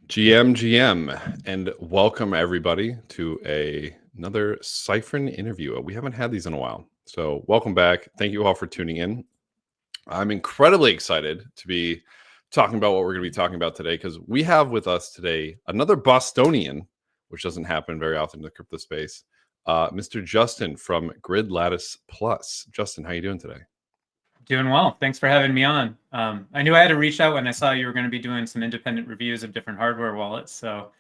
GM, and welcome everybody to another Siphon interview. We haven't had these in a while, so welcome back. Thank you all for tuning in. I'm incredibly excited to be talking about what we're going to be talking about today because we have with us today another Bostonian, which doesn't happen very often in the crypto space, Mr. Justin from GridPlus. Justin, how are you doing today? Doing well. Thanks for having me on. I knew I had to reach out when I saw you were going to be doing some independent reviews of different hardware wallets. So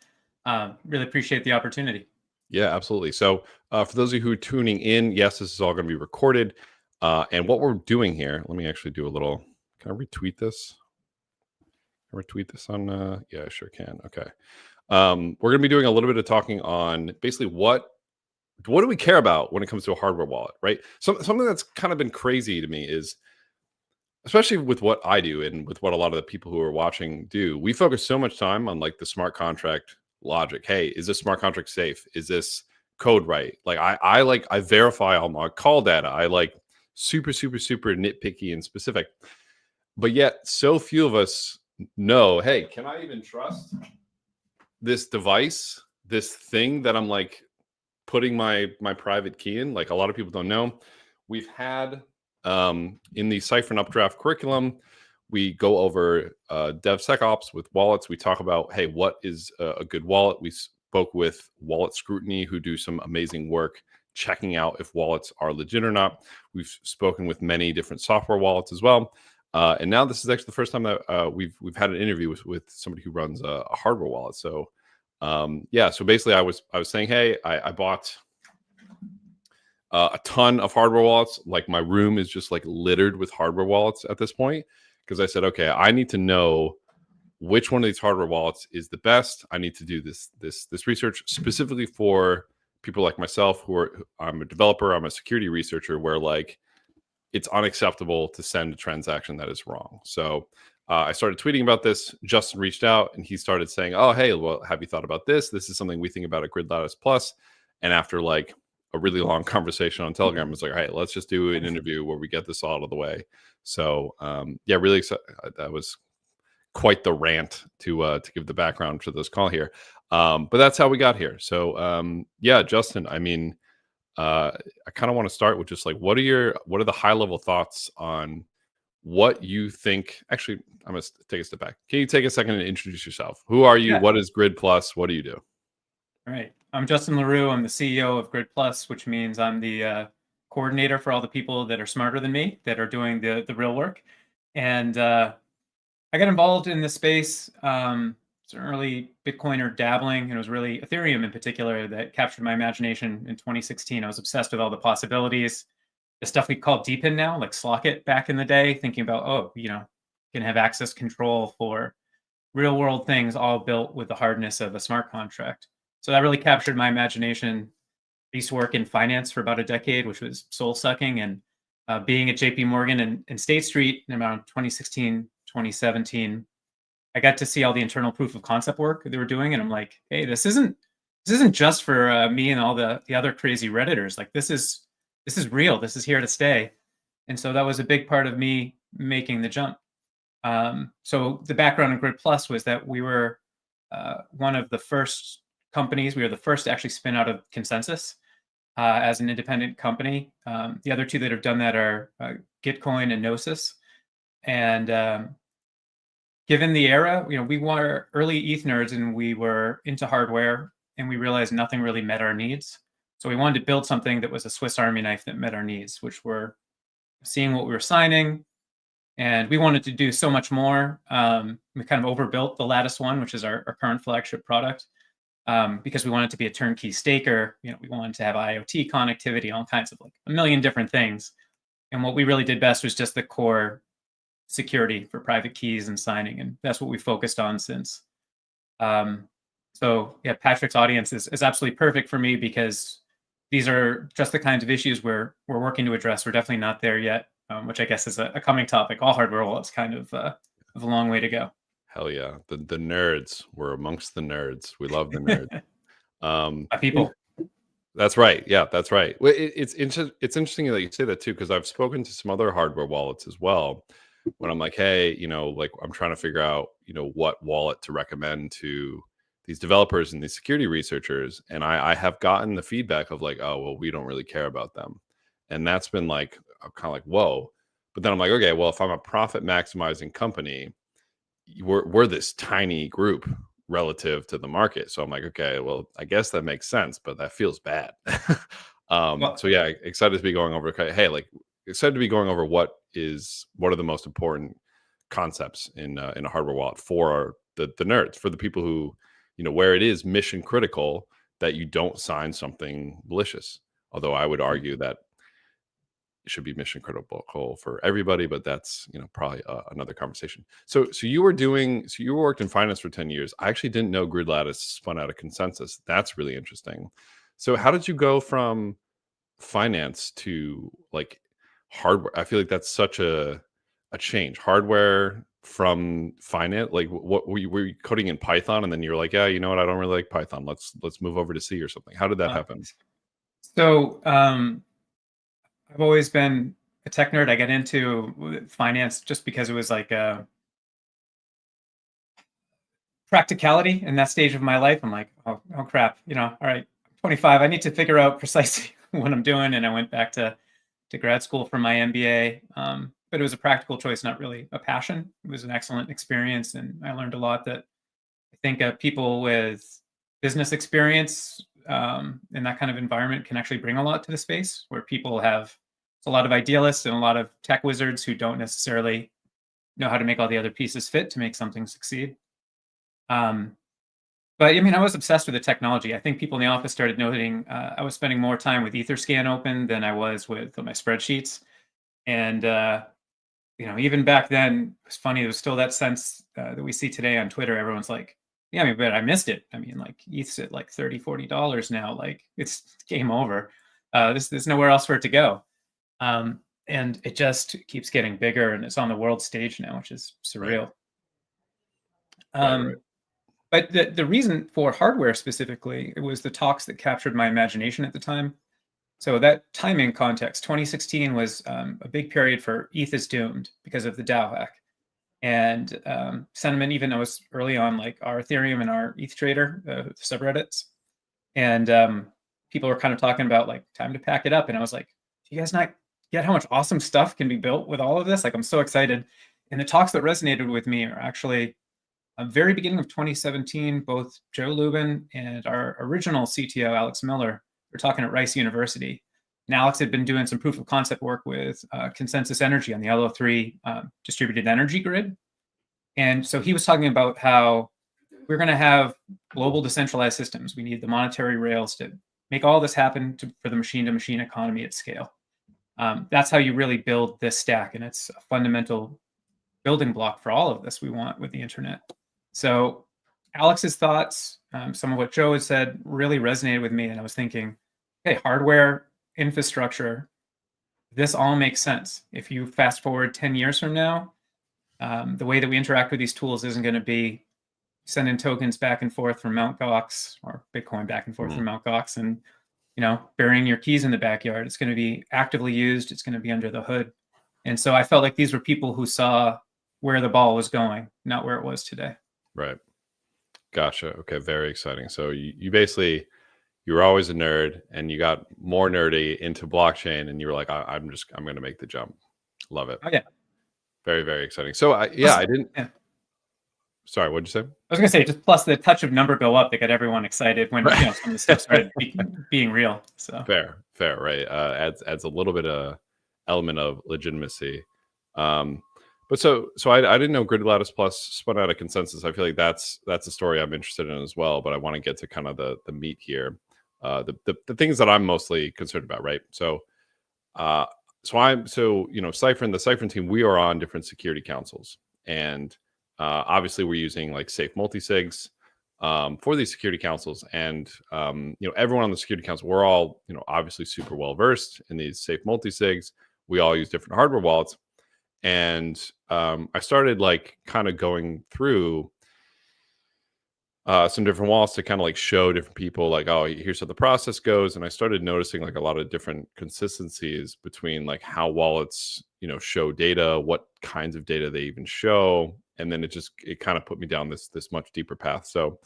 really appreciate the opportunity. Yeah, absolutely. So for those of you who are tuning in, yes, this is all going to be recorded. And what we're doing here, let me actually do a little, can I retweet this? Can I retweet this on, yeah, I sure can. Okay. We're going to be doing a little bit of talking on basically what do we care about when it comes to a hardware wallet, right? Something that's kind of been crazy to me is, especially with what I do and with what a lot of the people who are watching do, we focus so much time on like the smart contract logic. Hey, is this smart contract safe? Is this code right? Like I verify all my call data. I like super nitpicky and specific. But yet so few of us know, hey, can I even trust this device, this thing that I'm like putting my private key in? Like a lot of people don't know. We've had in the Siphon Updraft curriculum, we go over DevSecOps with wallets. We talk about, hey, what is a good wallet? We spoke with Wallet Scrutiny, who do some amazing work checking out if wallets are legit or not. We've spoken with many different software wallets as well. And now this is actually the first time that we've had an interview with somebody who runs a hardware wallet. So yeah, so basically I was saying, hey, I bought a ton of hardware wallets. Like my room is just like littered with hardware wallets at this point because I said, okay, I need to know which one of these hardware wallets is the best. I need to do this research specifically for people like myself I'm a developer, I'm a security researcher, where like it's unacceptable to send a transaction that is wrong. So I started tweeting about this. Justin reached out and he started saying, oh, hey, well, have you thought about this? This is something we think about at GridPlus. And after like a really long conversation on Telegram, it's like, all right, let's just do an interview where we get this all out of the way. So yeah, really excited. That was quite the rant to give the background to this call here. But that's how we got here. So yeah, Justin, I mean, I kind of want to start with just like, what are the high level thoughts on what you think? Actually, I'm going to take a step back. Can you take a second and introduce yourself? Who are you? Yeah. What is GridPlus? What do you do? All right. I'm Justin Leroux. I'm the CEO of GridPlus, which means I'm the coordinator for all the people that are smarter than me, that are doing the real work. And I got involved in this space. It's an early Bitcoiner dabbling, and it was really Ethereum in particular that captured my imagination in 2016. I was obsessed with all the possibilities, the stuff we call DePIN now, like Slockit back in the day, thinking about, oh, you know, can have access control for real world things all built with the hardness of a smart contract. So that really captured my imagination. I used to work in finance for about a decade, which was soul sucking. And being at JP Morgan and State Street in around 2016, 2017, I got to see all the internal proof of concept work they were doing. And I'm like, hey, this isn't just for me and all the other crazy Redditors. Like this is real. This is here to stay. And so that was a big part of me making the jump. So the background in GridPlus was that we were one of the first companies. We were the first to actually spin out of Consensus as an independent company. The other two that have done that are Gitcoin and Gnosis. And given the era, you know, we were early ETH nerds and we were into hardware, and we realized nothing really met our needs. So we wanted to build something that was a Swiss Army knife that met our needs, which were seeing what we were signing. And we wanted to do so much more. We kind of overbuilt the Lattice one, which is our current flagship product, because we wanted to be a turnkey staker. You know, we wanted to have IoT connectivity, all kinds of like a million different things. And what we really did best was just the core security for private keys and signing. And that's what we focused on since. So yeah, Patrick's audience is absolutely perfect for me because these are just the kinds of issues we're working to address. We're definitely not there yet, which I guess is a coming topic. All hardware wallets kind of a long way to go. Hell yeah. The nerds. We're amongst the nerds. We love the nerds. People. That's right. Yeah, that's right. Well, it's interesting that you say that too, because I've spoken to some other hardware wallets as well. When I'm like, hey, you know, like I'm trying to figure out, what wallet to recommend to these developers and these security researchers. And I have gotten the feedback of like, oh, well, we don't really care about them. And that's been like, kind of like, whoa. But then I'm like, okay, well, if I'm a profit maximizing company, we're this tiny group relative to the market. So I'm like, okay, well, I guess that makes sense, but that feels bad. Well, So yeah, excited to be going over, okay, hey, like excited to be going over what are the most important concepts in a hardware wallet for the nerds, for the people who, where it is mission critical that you don't sign something malicious. Although I would argue that it should be mission critical for everybody, but that's probably another conversation. So you worked in finance for 10 years. I actually didn't know Grid Lattice spun out of Consensus. That's really interesting. So how did you go from finance to like hardware? I feel like that's such a change. Hardware from finance. Like what were you coding in Python, and then you're like, yeah, you know what, I don't really like Python, let's move over to C or something. How did that happen? So I've always been a tech nerd. I got into finance just because it was like a practicality in that stage of my life. I'm like, oh crap, all right, I'm 25. I need to figure out precisely what I'm doing. And I went back to grad school for my MBA. But it was a practical choice, not really a passion. It was an excellent experience. And I learned a lot that I think people with business experience in that kind of environment can actually bring a lot to the space, where people have a lot of idealists and a lot of tech wizards who don't necessarily know how to make all the other pieces fit to make something succeed. But I mean, I was obsessed with the technology. I think people in the office started noting I was spending more time with Etherscan open than I was with my spreadsheets. And even back then, it was funny. There was still that sense that we see today on Twitter. Everyone's like, yeah, I mean, but I missed it. I mean, like ETH's at like $30, $40 now. Like it's game over. There's nowhere else for it to go. And it just keeps getting bigger, and it's on the world stage now, which is surreal. Right. But the reason for hardware specifically, it was the talks that captured my imagination at the time. So that timing context, 2016 was a big period for ETH is doomed because of the DAO hack. And sentiment, even though it was early on, like our Ethereum and our ETH trader, the subreddits. And people were kind of talking about like time to pack it up. And I was like, do you guys not get how much awesome stuff can be built with all of this? Like, I'm so excited. And the talks that resonated with me are actually very beginning of 2017, both Joe Lubin and our original CTO, Alex Miller, were talking at Rice University. And Alex had been doing some proof of concept work with Consensus Energy on the LO3 distributed energy grid. And so he was talking about how we're going to have global decentralized systems. We need the monetary rails to make all this happen for the machine-to-machine economy at scale. That's how you really build this stack. And it's a fundamental building block for all of this we want with the internet. So Alex's thoughts, some of what Joe had said really resonated with me. And I was thinking, hey, hardware, infrastructure, this all makes sense. If you fast forward 10 years from now, the way that we interact with these tools isn't going to be sending tokens back and forth from Mt. Gox or Bitcoin back and forth from Mt. Gox and, burying your keys in the backyard. It's going to be actively used. It's going to be under the hood. And so I felt like these were people who saw where the ball was going, not where it was today. Right. Gotcha. Okay. Very exciting. So you basically, you were always a nerd and you got more nerdy into blockchain and you were like, I'm going to make the jump. Love it. Oh, yeah. Very, very exciting. So I didn't. Yeah. Sorry, what'd you say? I was going to say, just plus the touch of number go up that got everyone excited when some of the stuff started being real. So fair, right? Adds a little bit of element of legitimacy. But so I didn't know Grid Lattice Plus spun out of Consensus. I feel like that's a story I'm interested in as well. But I want to get to kind of the meat here, the things that I'm mostly concerned about, right? So the Cypher team, we are on different security councils, and obviously we're using like safe multisigs for these security councils, and everyone on the security council, we're all obviously super well versed in these safe multisigs. We all use different hardware wallets. And I started like kind of going through some different wallets to kind of like show different people like, oh, here's how the process goes. And I started noticing like a lot of different consistencies between like how wallets, show data, what kinds of data they even show. and then it kind of put me down this much deeper path. So,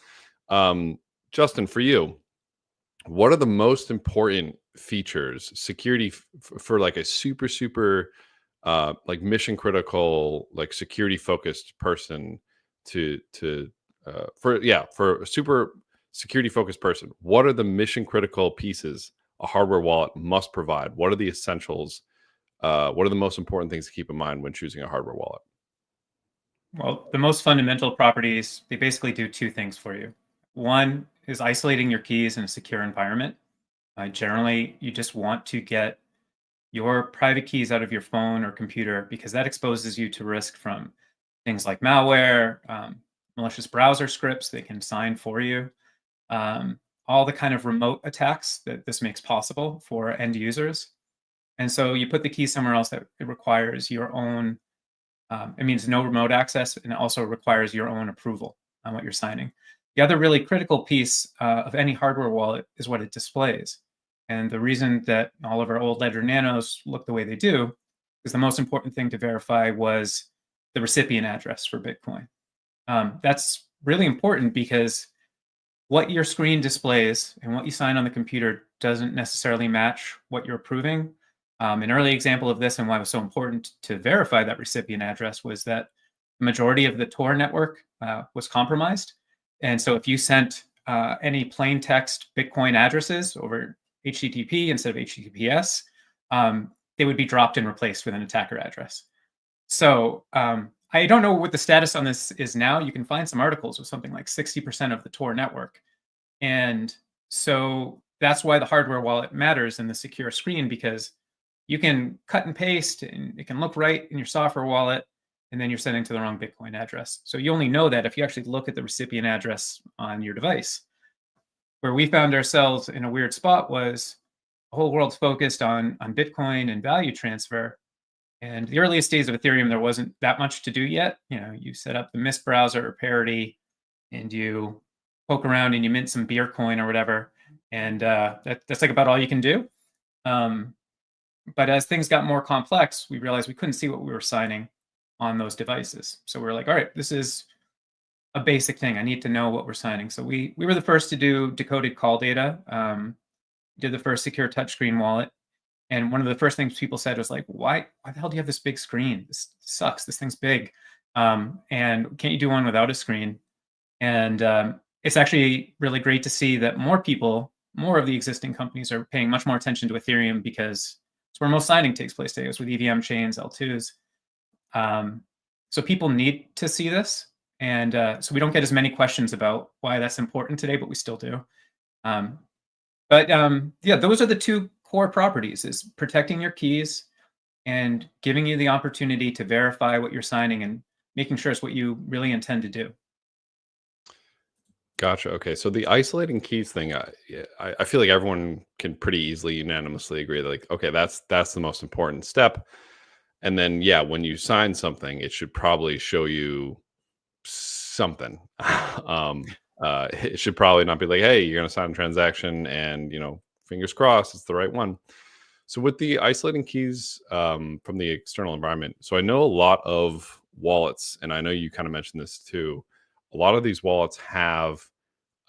Justin, for you, what are the most important features security for like a super like mission critical, like security focused person for a super security focused person? What are the mission critical pieces a hardware wallet must provide? What are the essentials? What are the most important things to keep in mind when choosing a hardware wallet? Well, the most fundamental properties, they basically do two things for you. One is isolating your keys in a secure environment. Generally, you just want to get your private keys out of your phone or computer because that exposes you to risk from things like malware, malicious browser scripts they can sign for you, all the kind of remote attacks that this makes possible for end users. And so you put the key somewhere else that it requires your own, it means no remote access, and it also requires your own approval on what you're signing. The other really critical piece of any hardware wallet is what it displays. And the reason that all of our old Ledger Nanos look the way they do is the most important thing to verify was the recipient address for Bitcoin. That's really important because what your screen displays and what you sign on the computer doesn't necessarily match what you're approving. An early example of this and why it was so important to verify that recipient address was that the majority of the Tor network was compromised. And so if you sent any plain text Bitcoin addresses over HTTP instead of HTTPS, they would be dropped and replaced with an attacker address. So I don't know what the status on this is now. You can find some articles with something like 60% of the Tor network. And so that's why the hardware wallet matters in the secure screen, because you can cut and paste and it can look right in your software wallet, and then you're sending to the wrong Bitcoin address. So you only know that if you actually look at the recipient address on your device. Where we found ourselves in a weird spot was the whole world's focused on Bitcoin and value transfer. And the earliest days of Ethereum, there wasn't that much to do yet. You set up the Mist browser or Parity, and you poke around and you mint some beer coin or whatever. And that's like about all you can do. But as things got more complex, we realized we couldn't see what we were signing on those devices. So we were like, all right, this is a basic thing. I need to know what we're signing. So we were the first to do decoded call data. Did the first secure touchscreen wallet. And one of the first things people said was like, why the hell do you have this big screen? This sucks. This thing's big. And can't you do one without a screen? And it's actually really great to see that more of the existing companies are paying much more attention to Ethereum, because it's where most signing takes place today. It's with EVM chains, L2s. So people need to see this. And so we don't get as many questions about why that's important today, but we still do. But those are the two core properties: is protecting your keys and giving you the opportunity to verify what you're signing and making sure it's what you really intend to do. Gotcha. Okay, so the isolating keys thing, I feel like everyone can pretty easily unanimously agree that, like, okay, that's the most important step. And then, yeah, when you sign something, it should probably show you something. It should probably not be like, hey, you're going to sign a transaction, and fingers crossed it's the right one. So with the isolating keys from the external environment, so I know a lot of wallets, and I know you kind of mentioned this too. A lot of these wallets have,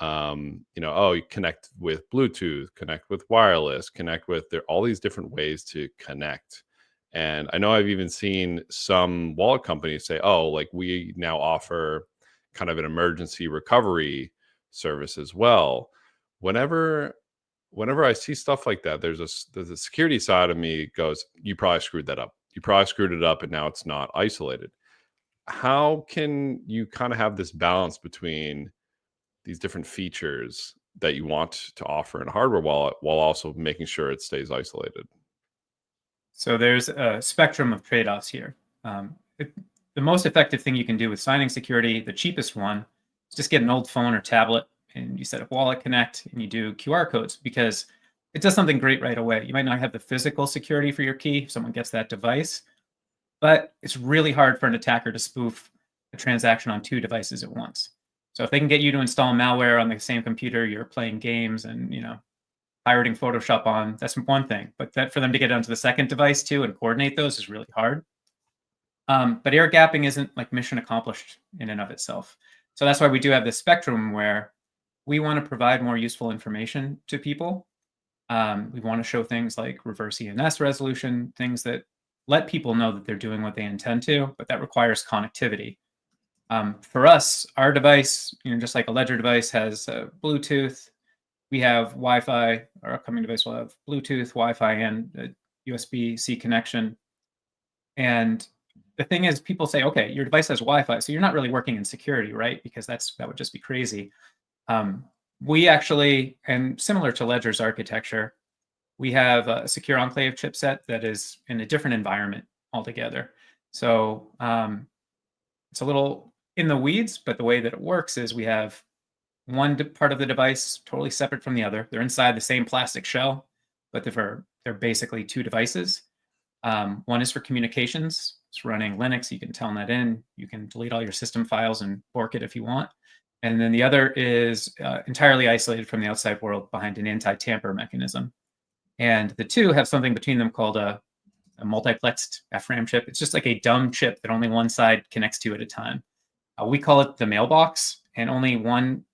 you connect with Bluetooth, connect with wireless, connect with all these different ways to connect. And I know I've even seen some wallet companies say, oh, like, we now offer kind of an emergency recovery service as well. Whenever I see stuff like that, there's a security side of me goes, you probably screwed that up. You probably screwed it up, and now it's not isolated. How can you kind of have this balance between these different features that you want to offer in a hardware wallet while also making sure it stays isolated? So there's a spectrum of trade-offs here. The most effective thing you can do with signing security, the cheapest one, is just get an old phone or tablet, and you set up Wallet Connect, and you do QR codes, because it does something great right away. You might not have the physical security for your key if someone gets that device, but it's really hard for an attacker to spoof a transaction on two devices at once. So if they can get you to install malware on the same computer you're playing games and pirating Photoshop on, that's one thing. But that for them to get onto the second device too and coordinate those is really hard. But air gapping isn't like mission accomplished in and of itself. So that's why we do have this spectrum where we want to provide more useful information to people. We want to show things like reverse ENS resolution, things that let people know that they're doing what they intend to, but that requires connectivity. For us, our device, just like a Ledger device, has Bluetooth. We have Wi-Fi. Our upcoming device will have Bluetooth, Wi-Fi, and a USB-C connection. And the thing is, people say, okay, your device has Wi-Fi, so you're not really working in security, right? Because that would just be crazy. We actually, and similar to Ledger's architecture, we have a secure enclave chipset that is in a different environment altogether. So it's a little in the weeds, but the way that it works is we have one part of the device totally separate from the other. They're inside the same plastic shell, but they're basically two devices. One is for communications. It's running Linux. You can tell that in. You can delete all your system files and fork it if you want. And then the other is entirely isolated from the outside world behind an anti-tamper mechanism. And the two have something between them called a multiplexed FRAM chip. It's just like a dumb chip that only one side connects to at a time. We call it the mailbox, and only one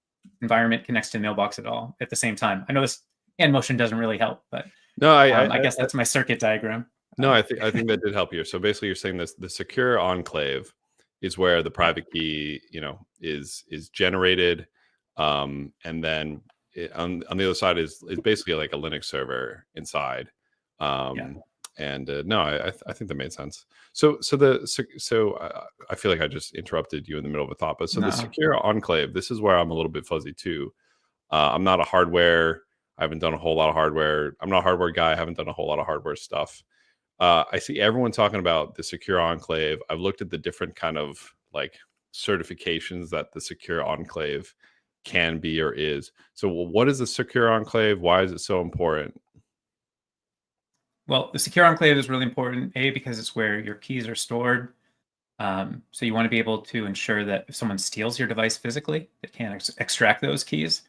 environment connects to the mailbox at the same time. I know this hand motion doesn't really help, but No, I guess that's my circuit diagram. No, I think that did help you. So basically, you're saying this: the secure enclave is where the private key, is generated, and then on the other side is basically like a Linux server inside. And no, I think that made sense. So I feel like I just interrupted you in the middle of a thought, but so No. the secure enclave, this is where I'm a little bit fuzzy too. I'm not a hardware. I haven't done a whole lot of hardware. I'm not a hardware guy. I haven't done a whole lot of hardware stuff. I see everyone talking about the secure enclave. I've looked at the different kind of like certifications that the secure enclave can be or is. So what is the secure enclave? Why is it so important? Well, the secure enclave is really important, because it's where your keys are stored. So you want to be able to ensure that if someone steals your device physically, they can't extract those keys.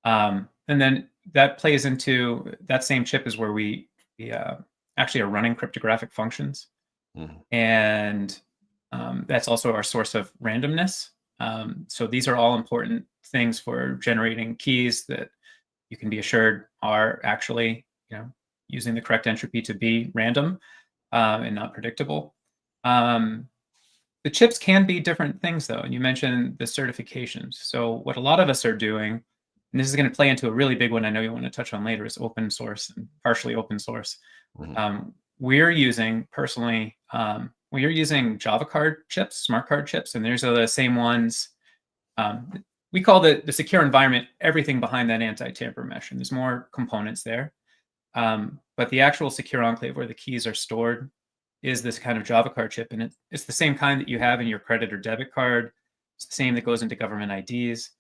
And then that plays into that same chip is where we actually are running cryptographic functions. And that's also our source of randomness. So these are all important things for generating keys that you can be assured are actually, using the correct entropy to be random and not predictable. The chips can be different things, though. And you mentioned the certifications. So what a lot of us are doing, and this is going to play into a really big one I know you want to touch on later, is open source and partially open source. We're using Java card chips, smart card chips, and these are the same ones. We call the secure environment everything behind that anti-tamper mesh, and there's more components there. But the actual secure enclave where the keys are stored is this kind of Java card chip, and it's the same kind that you have in your credit or debit card. It's the same that goes into government IDs.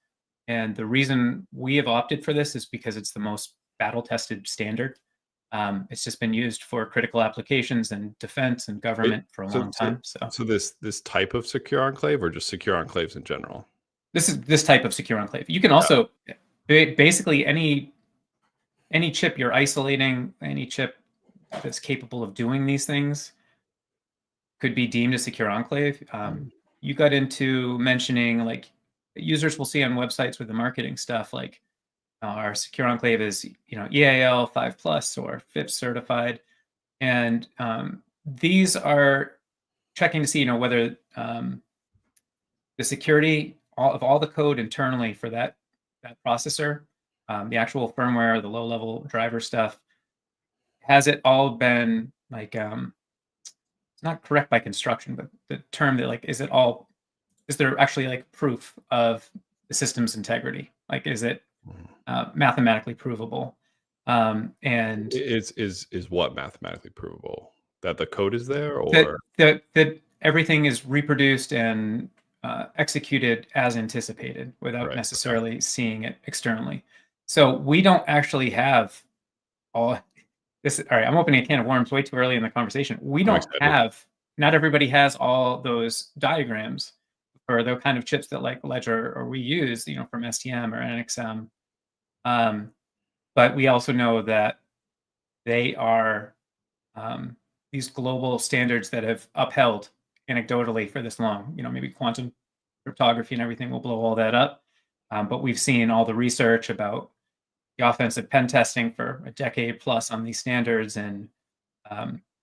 And the reason we have opted for this is because it's the most battle-tested standard. It's just been used for critical applications and defense and government for a long time. So this type of secure enclave, or just secure enclaves in general? This is this type of secure enclave. You can also basically any chip you're isolating, any chip that's capable of doing these things could be deemed a secure enclave. You got into mentioning like users will see on websites with the marketing stuff like our secure enclave is EAL 5+ or FIPS certified, and these are checking to see whether the security of all the code internally for that processor, the actual firmware, the low-level driver stuff, has it all been like it's not correct by construction, but the term that is there actually like proof of the system's integrity? Like, is it mathematically provable? And is what mathematically provable? That the code is there, or that everything is reproduced and executed as anticipated without necessarily seeing it externally. So we don't actually have all this. All right, I'm opening a can of worms way too early in the conversation. We don't have. Not everybody has all those diagrams for the kind of chips that like Ledger or we use, from STM or NXM. But we also know that they are these global standards that have upheld anecdotally for this long. Maybe quantum cryptography and everything will blow all that up. But we've seen all the research about the offensive pen testing for a decade plus on these standards, and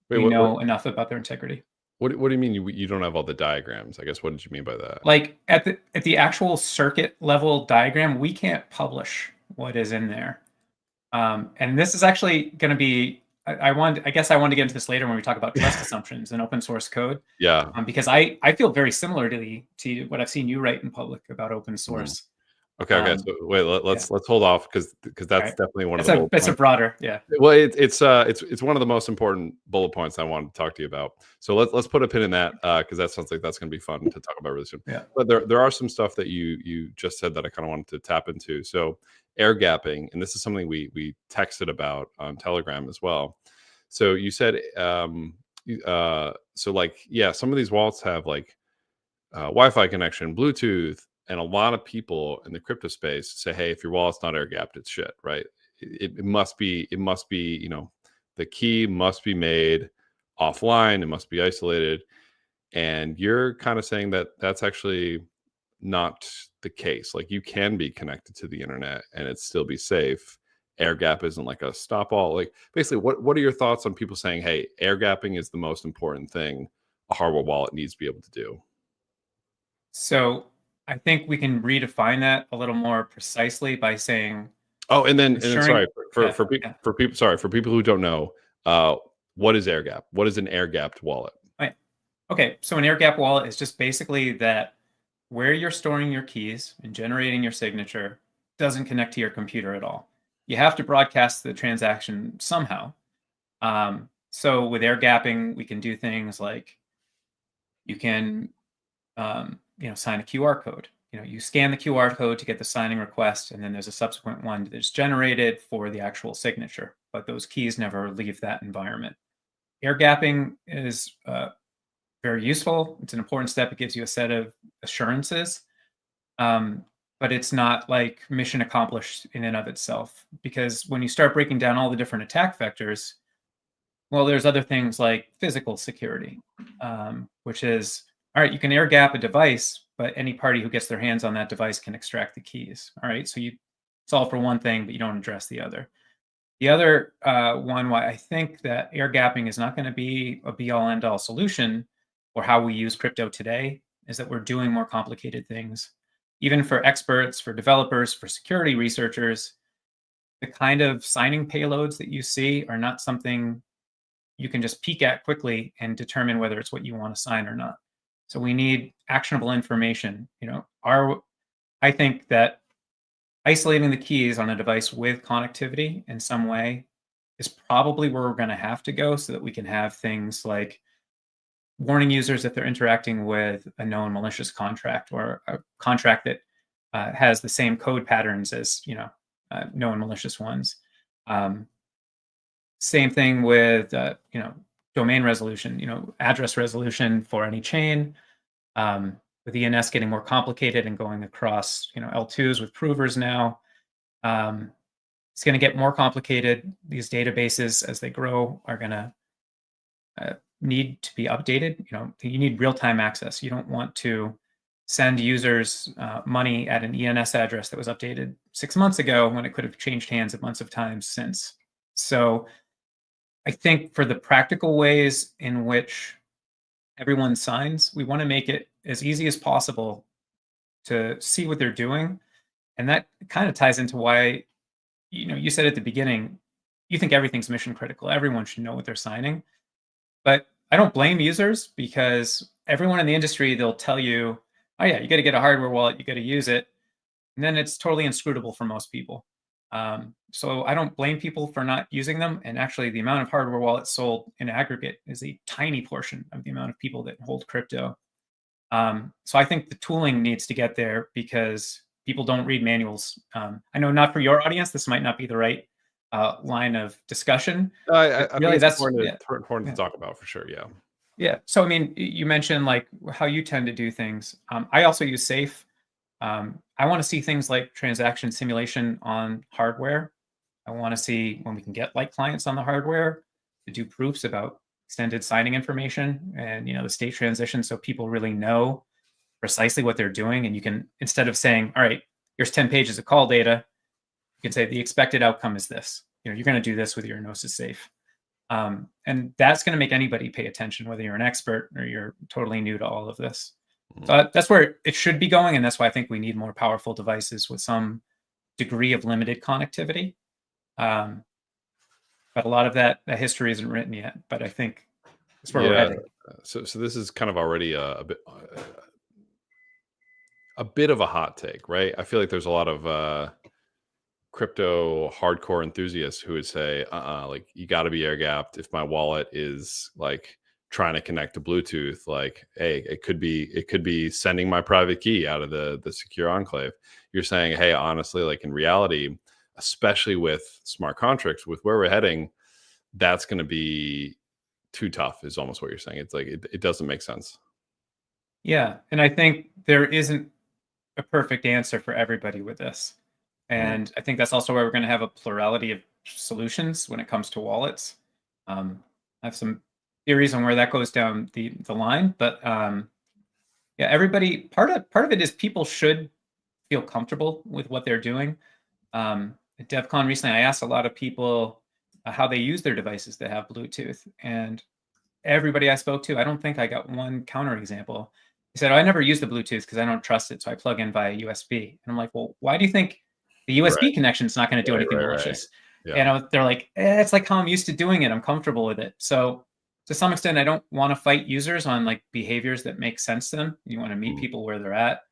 Wait, we know enough about their integrity. what do you mean you don't have all the diagrams? I guess what did you mean by that? Like at the actual circuit level diagram, we can't publish what is in there. And this is actually going to be, I guess I want to get into this later when we talk about trust assumptions and open source code. Yeah. Because I feel very similarly to what I've seen you write in public about open source. Okay. So wait, let's hold off because that's definitely one of the. It's a broader, yeah. Well, it's one of the most important bullet points I wanted to talk to you about. So let's put a pin in that because that sounds like that's going to be fun to talk about really soon. Yeah. But there are some stuff that you just said that I kind of wanted to tap into. So air gapping, and this is something we texted about on Telegram as well. So you said so like some of these wallets have like Wi-Fi connection, Bluetooth. And a lot of people in the crypto space say, hey, if your wallet's not air gapped, it's shit, right? It must be, the key must be made offline. It must be isolated. And you're kind of saying that that's actually not the case. Like you can be connected to the internet and it still be safe. Air gap isn't like a stop all. Like basically, what are your thoughts on people saying, hey, air gapping is the most important thing a hardware wallet needs to be able to do? So I think we can redefine that a little more precisely by saying. Oh, and then sorry for people who don't know, what is air gap? What is an air gapped wallet? Right. Okay, so an air gap wallet is just basically that where you're storing your keys and generating your signature doesn't connect to your computer at all. You have to broadcast the transaction somehow. So with air gapping, we can do things like you can sign a QR code. You scan the QR code to get the signing request, and then there's a subsequent one that's generated for the actual signature, but those keys never leave that environment. Air gapping is very useful. It's an important step. It gives you a set of assurances, but it's not like mission accomplished in and of itself, because when you start breaking down all the different attack vectors, well, there's other things like physical security, which is, all right, you can air gap a device, but any party who gets their hands on that device can extract the keys. All right, so you solve for one thing, but you don't address the other. The other one, why I think that air gapping is not going to be a be-all, end-all solution for how we use crypto today, is that we're doing more complicated things. Even for experts, for developers, for security researchers, the kind of signing payloads that you see are not something you can just peek at quickly and determine whether it's what you want to sign or not. So we need actionable information. I think that isolating the keys on a device with connectivity in some way is probably where we're going to have to go, so that we can have things like warning users if they're interacting with a known malicious contract, or a contract that has the same code patterns as known malicious ones. Same thing with domain resolution, address resolution for any chain. With ENS getting more complicated and going across L2s with provers now, it's going to get more complicated. These databases, as they grow, are going to need to be updated. You need real-time access. You don't want to send users money at an ENS address that was updated 6 months ago when it could have changed hands a bunch of times since. So I think for the practical ways in which everyone signs, we want to make it as easy as possible to see what they're doing. And that kind of ties into why, you said at the beginning, you think everything's mission critical. Everyone should know what they're signing. But I don't blame users, because everyone in the industry, they'll tell you, oh yeah, you got to get a hardware wallet, you got to use it. And then it's totally inscrutable for most people. So I don't blame people for not using them. And actually, the amount of hardware wallets sold in aggregate is a tiny portion of the amount of people that hold crypto. So I think the tooling needs to get there, because people don't read manuals. I know not for your audience, this might not be the right line of discussion. I really, think that's important to talk about for sure. Yeah. Yeah. So, I mean, you mentioned like how you tend to do things. I also use Safe. I want to see things like transaction simulation on hardware. I want to see when we can get like clients on the hardware to do proofs about extended signing information and the state transition, so people really know precisely what they're doing. And you can, instead of saying, all right, here's 10 pages of call data, you can say the expected outcome is this. You're going to do this with your Gnosis safe. And that's going to make anybody pay attention, whether you're an expert or you're totally new to all of this. So that's where it should be going. And that's why I think we need more powerful devices with some degree of limited connectivity. But a lot of that history isn't written yet. But I think that's where we're heading. So this is kind of already a bit of a hot take, right? I feel like there's a lot of crypto hardcore enthusiasts who would say, like you got to be air gapped. If my wallet is like trying to connect to Bluetooth, like, hey, it could be sending my private key out of the secure enclave. You're saying, hey, honestly, like in reality, especially with smart contracts, with where we're heading, that's going to be too tough, is almost what you're saying. It's like it doesn't make sense. Yeah, and I think there isn't a perfect answer for everybody with this. And I think that's also where we're going to have a plurality of solutions when it comes to wallets. I have some theories on where that goes down the line, but yeah, everybody, part of it is people should feel comfortable with what they're doing. At DevCon recently, I asked a lot of people how they use their devices that have Bluetooth, and everybody I spoke to, I don't think I got one counterexample. He said, "Oh, I never use the Bluetooth because I don't trust it, so I plug in via USB." And I'm like, "Well, why do you think the USB connection is not going to do anything malicious?" Yeah. And they're like, it's like how I'm used to doing it. I'm comfortable with it. So to some extent, I don't want to fight users on like behaviors that make sense to them. You want to meet people where they're at.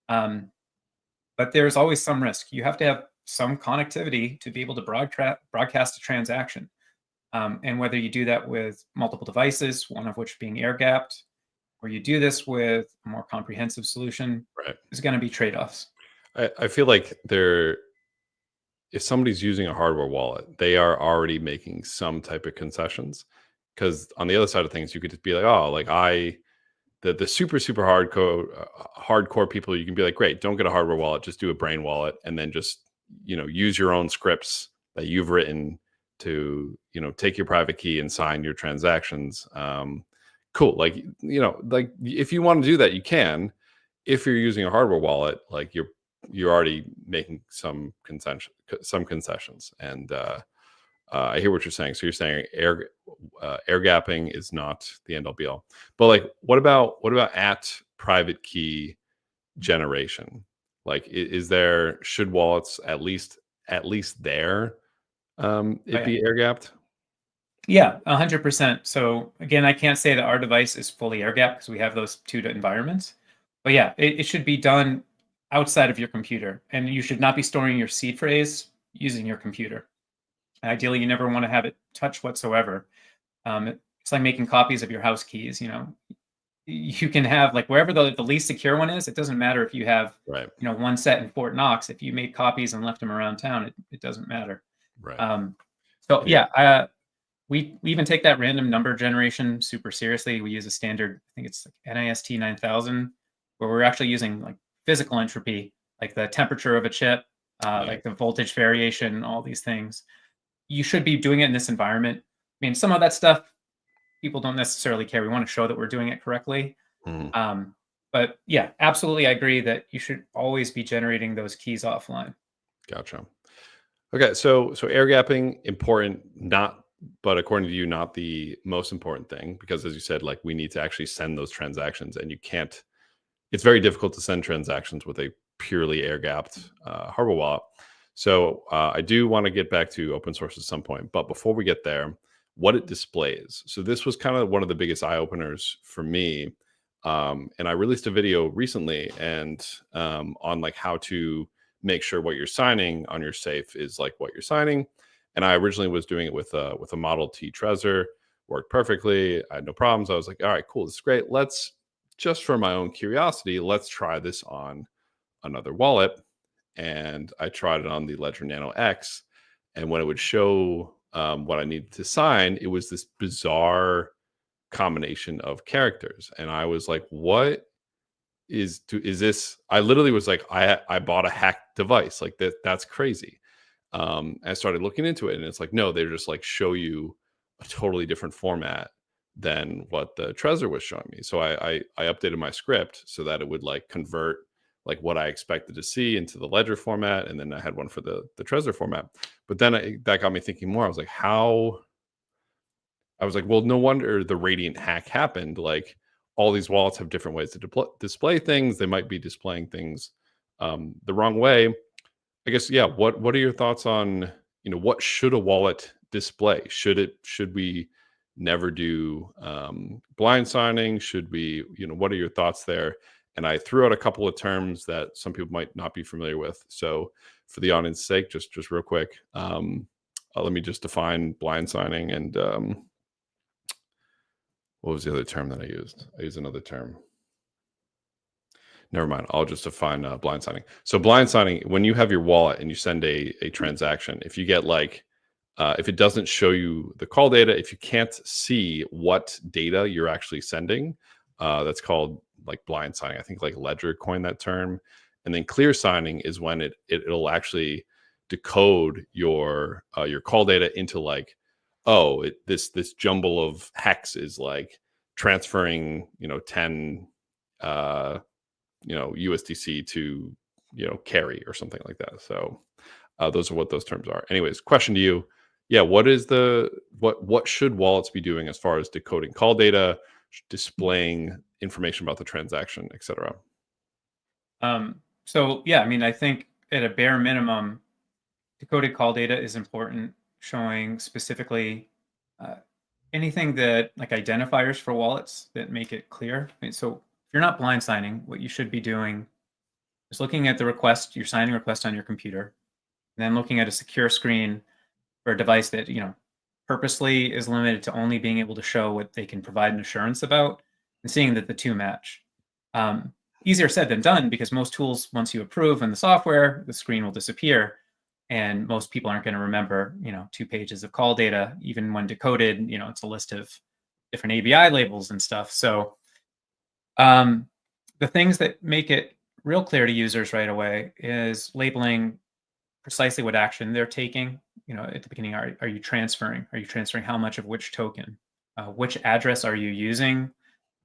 But there's always some risk. You have to have some connectivity to be able to broadcast a transaction. And whether you do that with multiple devices, one of which being air gapped, or you do this with a more comprehensive solution, there's going to be trade-offs. I feel like if somebody's using a hardware wallet, they are already making some type of concessions. Because on the other side of things, you could just be like, oh, like the super hardcore people, you can be like, great, don't get a hardware wallet, just do a brain wallet, and then just use your own scripts that you've written to take your private key and sign your transactions. Cool, like like if you want to do that, you can. If you're using a hardware wallet, like you're already making some concessions, and I hear what you're saying. So you're saying air gapping is not the end all be all. But like, what about at private key generation? Like, should wallets at least there be air gapped? Yeah, 100%. So again, I can't say that our device is fully air gapped because we have those two environments. But yeah, it should be done outside of your computer, and you should not be storing your seed phrase using your computer. Ideally, you never want to have it touch whatsoever. It's like making copies of your house keys. You can have like wherever the least secure one is. It doesn't matter if you have one set in Fort Knox. If you made copies and left them around town, it doesn't matter. So yeah, we even take that random number generation super seriously. We use a standard, I think it's like NIST 9000, where we're actually using like physical entropy, like the temperature of a chip, like the voltage variation, all these things. You should be doing it in this environment. I mean, some of that stuff people don't necessarily care. We want to show that we're doing it correctly. But yeah, absolutely, I agree that you should always be generating those keys offline. Gotcha. Okay, so air gapping, important, but according to you, not the most important thing, because as you said, like we need to actually send those transactions, and it's very difficult to send transactions with a purely air gapped hardware wallet. So I do want to get back to open source at some point, but before we get there, what it displays. So this was kind of one of the biggest eye openers for me. And I released a video recently and on like how to make sure what you're signing on your safe is like what you're signing. And I originally was doing it with a Model T Trezor, worked perfectly. I had no problems. I was like, all right, cool, this is great. Let's, just for my own curiosity, let's try this on another wallet. And I tried it on the Ledger Nano X. And when it would show what I needed to sign, it was this bizarre combination of characters. And I was like, what is this? I literally was like, I bought a hacked device. Like that's crazy. I started looking into it, and it's like, no, they just like show you a totally different format than what the Trezor was showing me. So I updated my script so that it would like convert like what I expected to see into the ledger format, and then I had one for the Trezor format. But then that got me thinking more. I was like, well, no wonder the Radiant hack happened. Like all these wallets have different ways to display things. They might be displaying things the wrong way. I guess, yeah. What are your thoughts on, what should a wallet display? Should we never do blind signing? Should we, what are your thoughts there? And I threw out a couple of terms that some people might not be familiar with. So for the audience's sake, just real quick, let me just define blind signing. And what was the other term that I used? I used another term. Never mind. I'll just define blind signing. So blind signing, when you have your wallet and you send a transaction, if you get like, if it doesn't show you the call data, if you can't see what data you're actually sending, that's called like blind signing. I think like Ledger coined that term. And then clear signing is when it'll actually decode your call data into like, oh, this jumble of hex is like transferring 10 USDC to carry or something like that. So those are what those terms are. Anyways, question to you. Yeah, what should wallets be doing as far as decoding call data, displaying information about the transaction, etc.? So yeah, I mean, I think at a bare minimum, decoded call data is important, showing specifically anything that like identifiers for wallets that make it clear. I mean, so if you're not blind signing, what you should be doing is looking at the request, your signing request on your computer, and then looking at a secure screen for a device that purposely is limited to only being able to show what they can provide an assurance about, and seeing that the two match. Easier said than done, because most tools, once you approve in the software, the screen will disappear, and most people aren't going to remember 2 pages of call data. Even when decoded, it's a list of different ABI labels and stuff. So the things that make it real clear to users right away is labeling precisely what action they're taking. At the beginning, are you transferring? Are you transferring how much of which token? Which address are you using?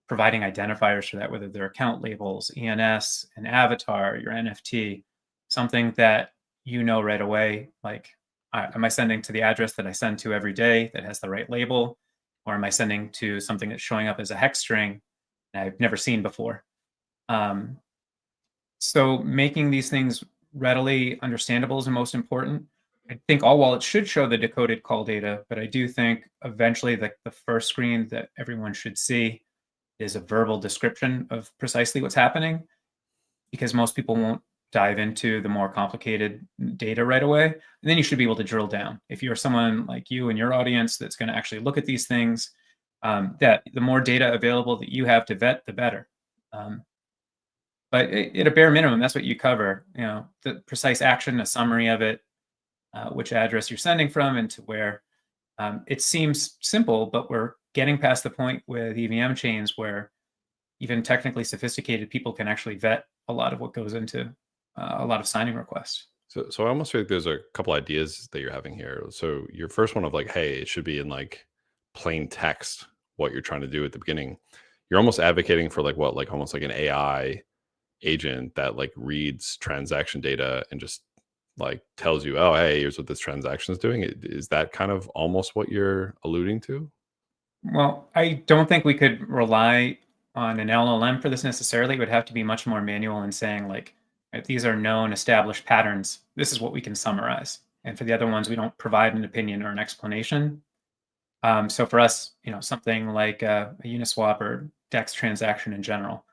Providing identifiers for that, whether they're account labels, ENS, an avatar, your NFT, something that right away, like, am I sending to the address that I send to every day that has the right label? Or am I sending to something that's showing up as a hex string that I've never seen before? So making these things readily understandable is the most important. I think all wallets should show the decoded call data, but I do think eventually the first screen that everyone should see is a verbal description of precisely what's happening, because most people won't dive into the more complicated data right away. And then you should be able to drill down. If you're someone like you and your audience that's going to actually look at these things, that the more data available that you have to vet, the better. But at a bare minimum, that's what you cover, the precise action, a summary of it, which address you're sending from and to where. It seems simple, but we're getting past the point with EVM chains where even technically sophisticated people can actually vet a lot of what goes into a lot of signing requests. So I almost feel like there's a couple ideas that you're having here. So your first one of like, hey, it should be in like plain text what you're trying to do at the beginning. You're almost advocating for like what, like almost like an AI agent that like reads transaction data and just like tells you, oh, hey, here's what this transaction is doing. Is that kind of almost what you're alluding to? Well, I don't think we could rely on an LLM for this necessarily. It would have to be much more manual in saying, like, these are known established patterns. This is what we can summarize. And for the other ones, we don't provide an opinion or an explanation. So for us, something like a Uniswap or DEX transaction in general,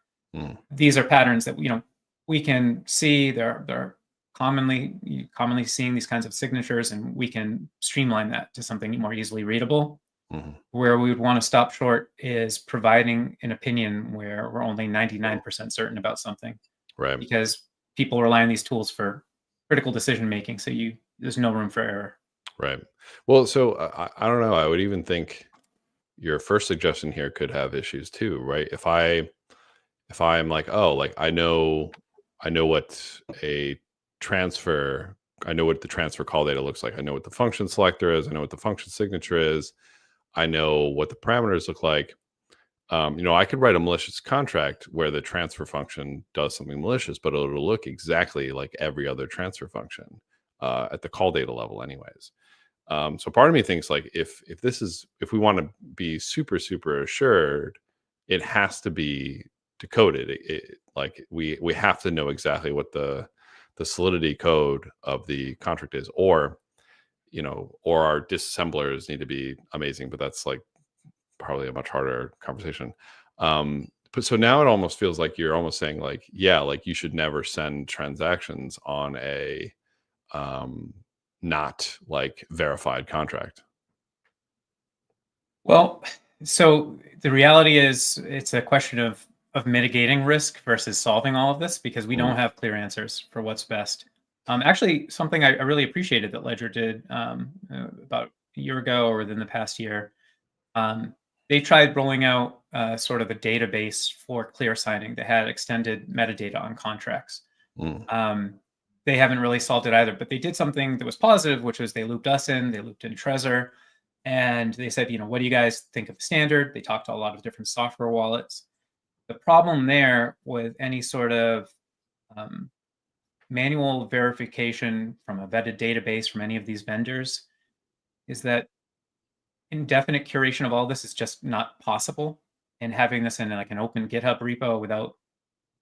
these are patterns that we can see. They're commonly seeing these kinds of signatures, and we can streamline that to something more easily readable. Where we would want to stop short is providing an opinion where we're only 99% certain about something, right? Because people rely on these tools for critical decision making, so there's no room for error. Right. Well, so I don't know. I would even think your first suggestion here could have issues too, right? If I'm like, oh, like I know what a transfer, I know what the transfer call data looks like. I know what the function selector is. I know what the function signature is. I know what the parameters look like. I could write a malicious contract where the transfer function does something malicious, but it'll look exactly like every other transfer function at the call data level, anyways. So part of me thinks like if we want to be super super assured, it has to be decoded. Like we have to know exactly what the solidity code of the contract is, or or our disassemblers need to be amazing. But that's like probably a much harder conversation. But so now it almost feels like you're almost saying like, yeah, like you should never send transactions on a not like verified contract. Well, so the reality is it's a question of mitigating risk versus solving all of this, because we don't have clear answers for what's best. Actually, something I really appreciated that Ledger did about a year ago or within the past year, they tried rolling out sort of a database for clear signing that had extended metadata on contracts. They haven't really solved it either, but they did something that was positive, which was they looped us in, they looped in Trezor, and they said, what do you guys think of the standard? They talked to a lot of different software wallets. The problem there with any sort of manual verification from a vetted database from any of these vendors is that indefinite curation of all this is just not possible. And having this in like an open GitHub repo without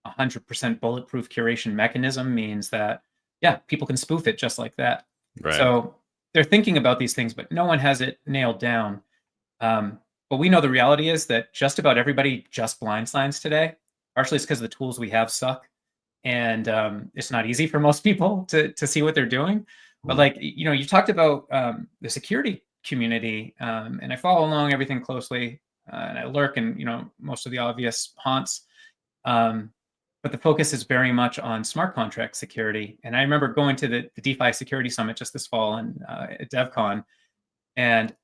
100% bulletproof curation mechanism means that, yeah, people can spoof it just like that. Right. So they're thinking about these things, but no one has it nailed down. But we know the reality is that just about everybody just blind signs today. Partially it's because the tools we have suck, and it's not easy for most people to see what they're doing. But like, you talked about the security community, and I follow along everything closely, and I lurk in most of the obvious haunts. But the focus is very much on smart contract security. And I remember going to the DeFi Security Summit just this fall at DevCon, and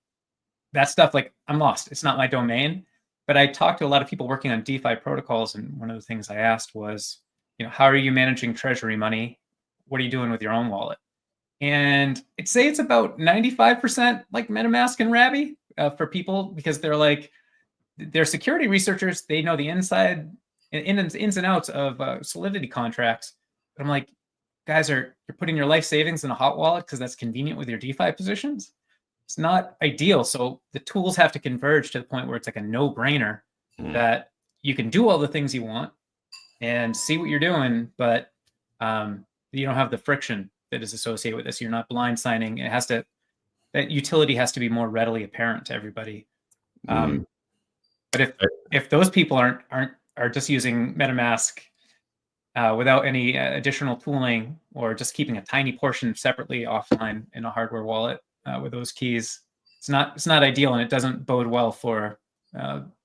that stuff, like, I'm lost. It's not my domain. But I talked to a lot of people working on DeFi protocols, and one of the things I asked was, how are you managing treasury money? What are you doing with your own wallet? And I'd say it's about 95% like MetaMask and Rabby for people, because they're security researchers. They know the ins and outs of Solidity contracts. But I'm like, guys, you're putting your life savings in a hot wallet because that's convenient with your DeFi positions. It's not ideal. So the tools have to converge to the point where it's like a no-brainer that you can do all the things you want and see what you're doing, but you don't have the friction that is associated with this. You're not blind signing. That utility has to be more readily apparent to everybody. But if those people are just using MetaMask without any additional tooling, or just keeping a tiny portion separately offline in a hardware wallet with those keys, it's not ideal, and it doesn't bode well for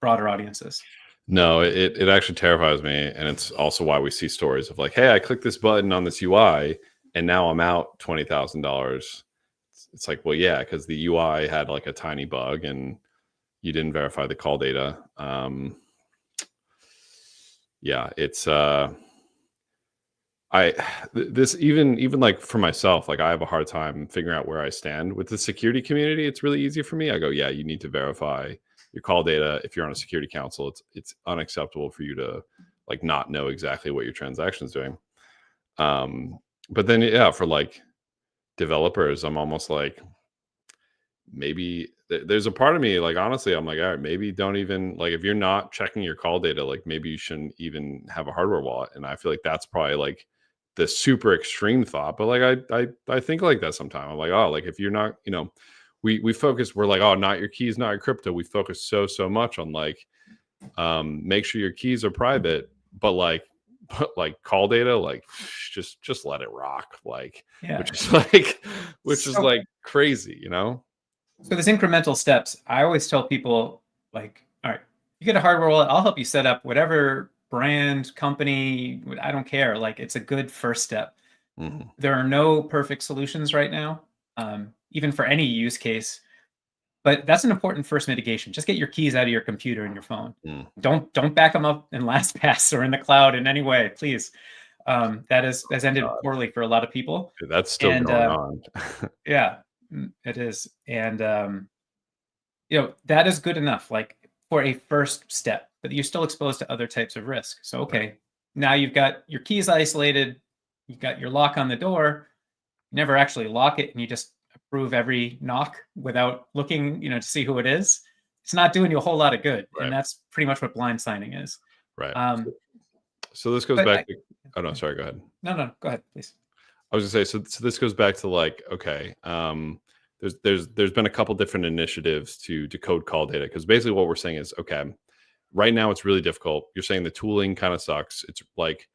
broader audiences. No, it actually terrifies me, and it's also why we see stories of like, hey, I clicked this button on this UI, and now I'm out $20,000. It's like, well, yeah, because the UI had like a tiny bug, and you didn't verify the call data. Yeah, it's even like for myself, like I have a hard time figuring out where I stand with the security community. It's really easy for me. I go, yeah, you need to verify your call data. If you're on a security council, it's unacceptable for you to like not know exactly what your transaction is doing. But then, yeah, for like developers, I'm almost like, maybe there's a part of me, like, honestly, I'm like, all right, maybe don't even, like, if you're not checking your call data, like maybe you shouldn't even have a hardware wallet. And I feel like that's probably like the super extreme thought, but like I think like that sometimes. I'm like, oh, like if you're not, we're like, oh, not your keys, not your crypto. We focus so much on like make sure your keys are private, but like call data, like just let it rock, like, Yeah. which is like crazy, So there's incremental steps. I always tell people, like, all right, you get a hardware wallet, I'll help you set up whatever brand, company, I don't care. Like, it's a good first step. There are no perfect solutions right now, even for any use case. But that's an important first mitigation. Just get your keys out of your computer and your phone. Don't back them up in LastPass or in the cloud in any way, please. That has ended poorly for a lot of people. That's still going on. Yeah, it is. And that is good enough, like for a first step, but you're still exposed to other types of risk. So, okay, now you've got your keys isolated, you've got your lock on the door, you never actually lock it, and you just approve every knock without looking, to see who it is. It's not doing you a whole lot of good. Right. And that's pretty much what blind signing is. Right. Um, So this goes back to, oh no, sorry, go ahead. No, go ahead, please. I was gonna say, so this goes back to like, okay, there's been a couple different initiatives to decode call data, because basically what we're saying is, okay, right now it's really difficult. You're saying the tooling kind of sucks. It's like,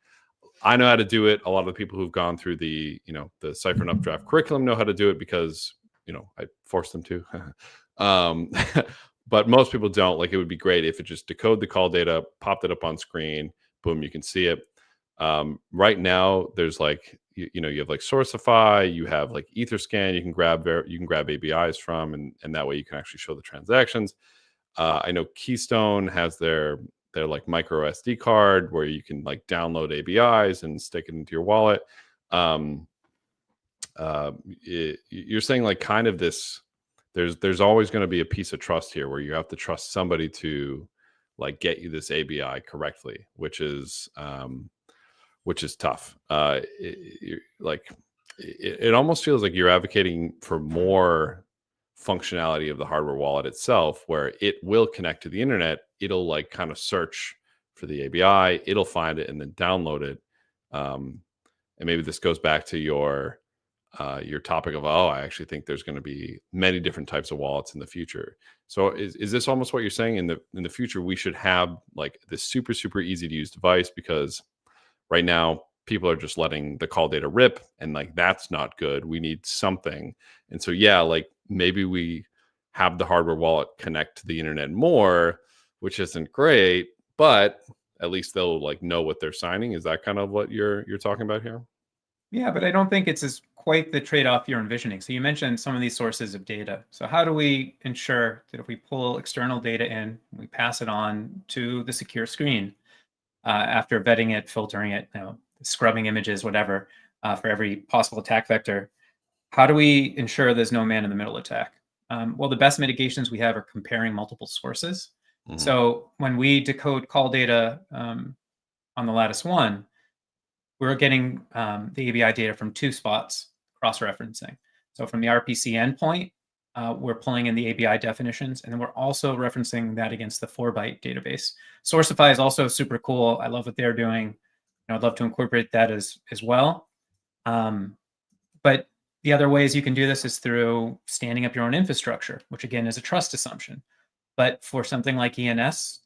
I know how to do it. A lot of the people who've gone through the the Cipher and Updraft curriculum know how to do it because I forced them to. But most people don't. Like, it would be great if it just decode the call data, popped it up on screen, boom, you can see it. Right now, there's like you have like Sourcify, you have like Etherscan, you can grab ABIs from, and that way you can actually show the transactions. I know Keystone has their like micro SD card where you can like download ABIs and stick it into your wallet. You're saying like kind of this, there's always going to be a piece of trust here where you have to trust somebody to like get you this ABI correctly, which is tough. It almost feels like you're advocating for more functionality of the hardware wallet itself, where it will connect to the internet. It'll like kind of search for the ABI, it'll find it and then download it. And maybe this goes back to your topic of, I actually think there's going to be many different types of wallets in the future. So is this almost what you're saying? In the future, we should have like this super, super easy to use device, because right now people are just letting the call data rip, and like that's not good. We need something. And so like maybe we have the hardware wallet connect to the internet more, which isn't great, but at least they'll like know what they're signing. Is that kind of what you're talking about here? Yeah, but I don't think it's as quite the trade-off you're envisioning. So you mentioned some of these sources of data. So how do we ensure that if we pull external data in, we pass it on to the secure screen after vetting it, filtering it, scrubbing images, whatever, for every possible attack vector? How do we ensure there's no man-in-the-middle attack? Well, the best mitigations we have are comparing multiple sources. Mm-hmm. So when we decode call data on the Lattice 1, we're getting the ABI data from two spots, cross-referencing. So from the RPC endpoint, we're pulling in the ABI definitions, and then we're also referencing that against the 4-byte database. Sourcify is also super cool. I love what they're doing. I'd love to incorporate that as well. But the other ways you can do this is through standing up your own infrastructure, which again is a trust assumption. But for something like ENS,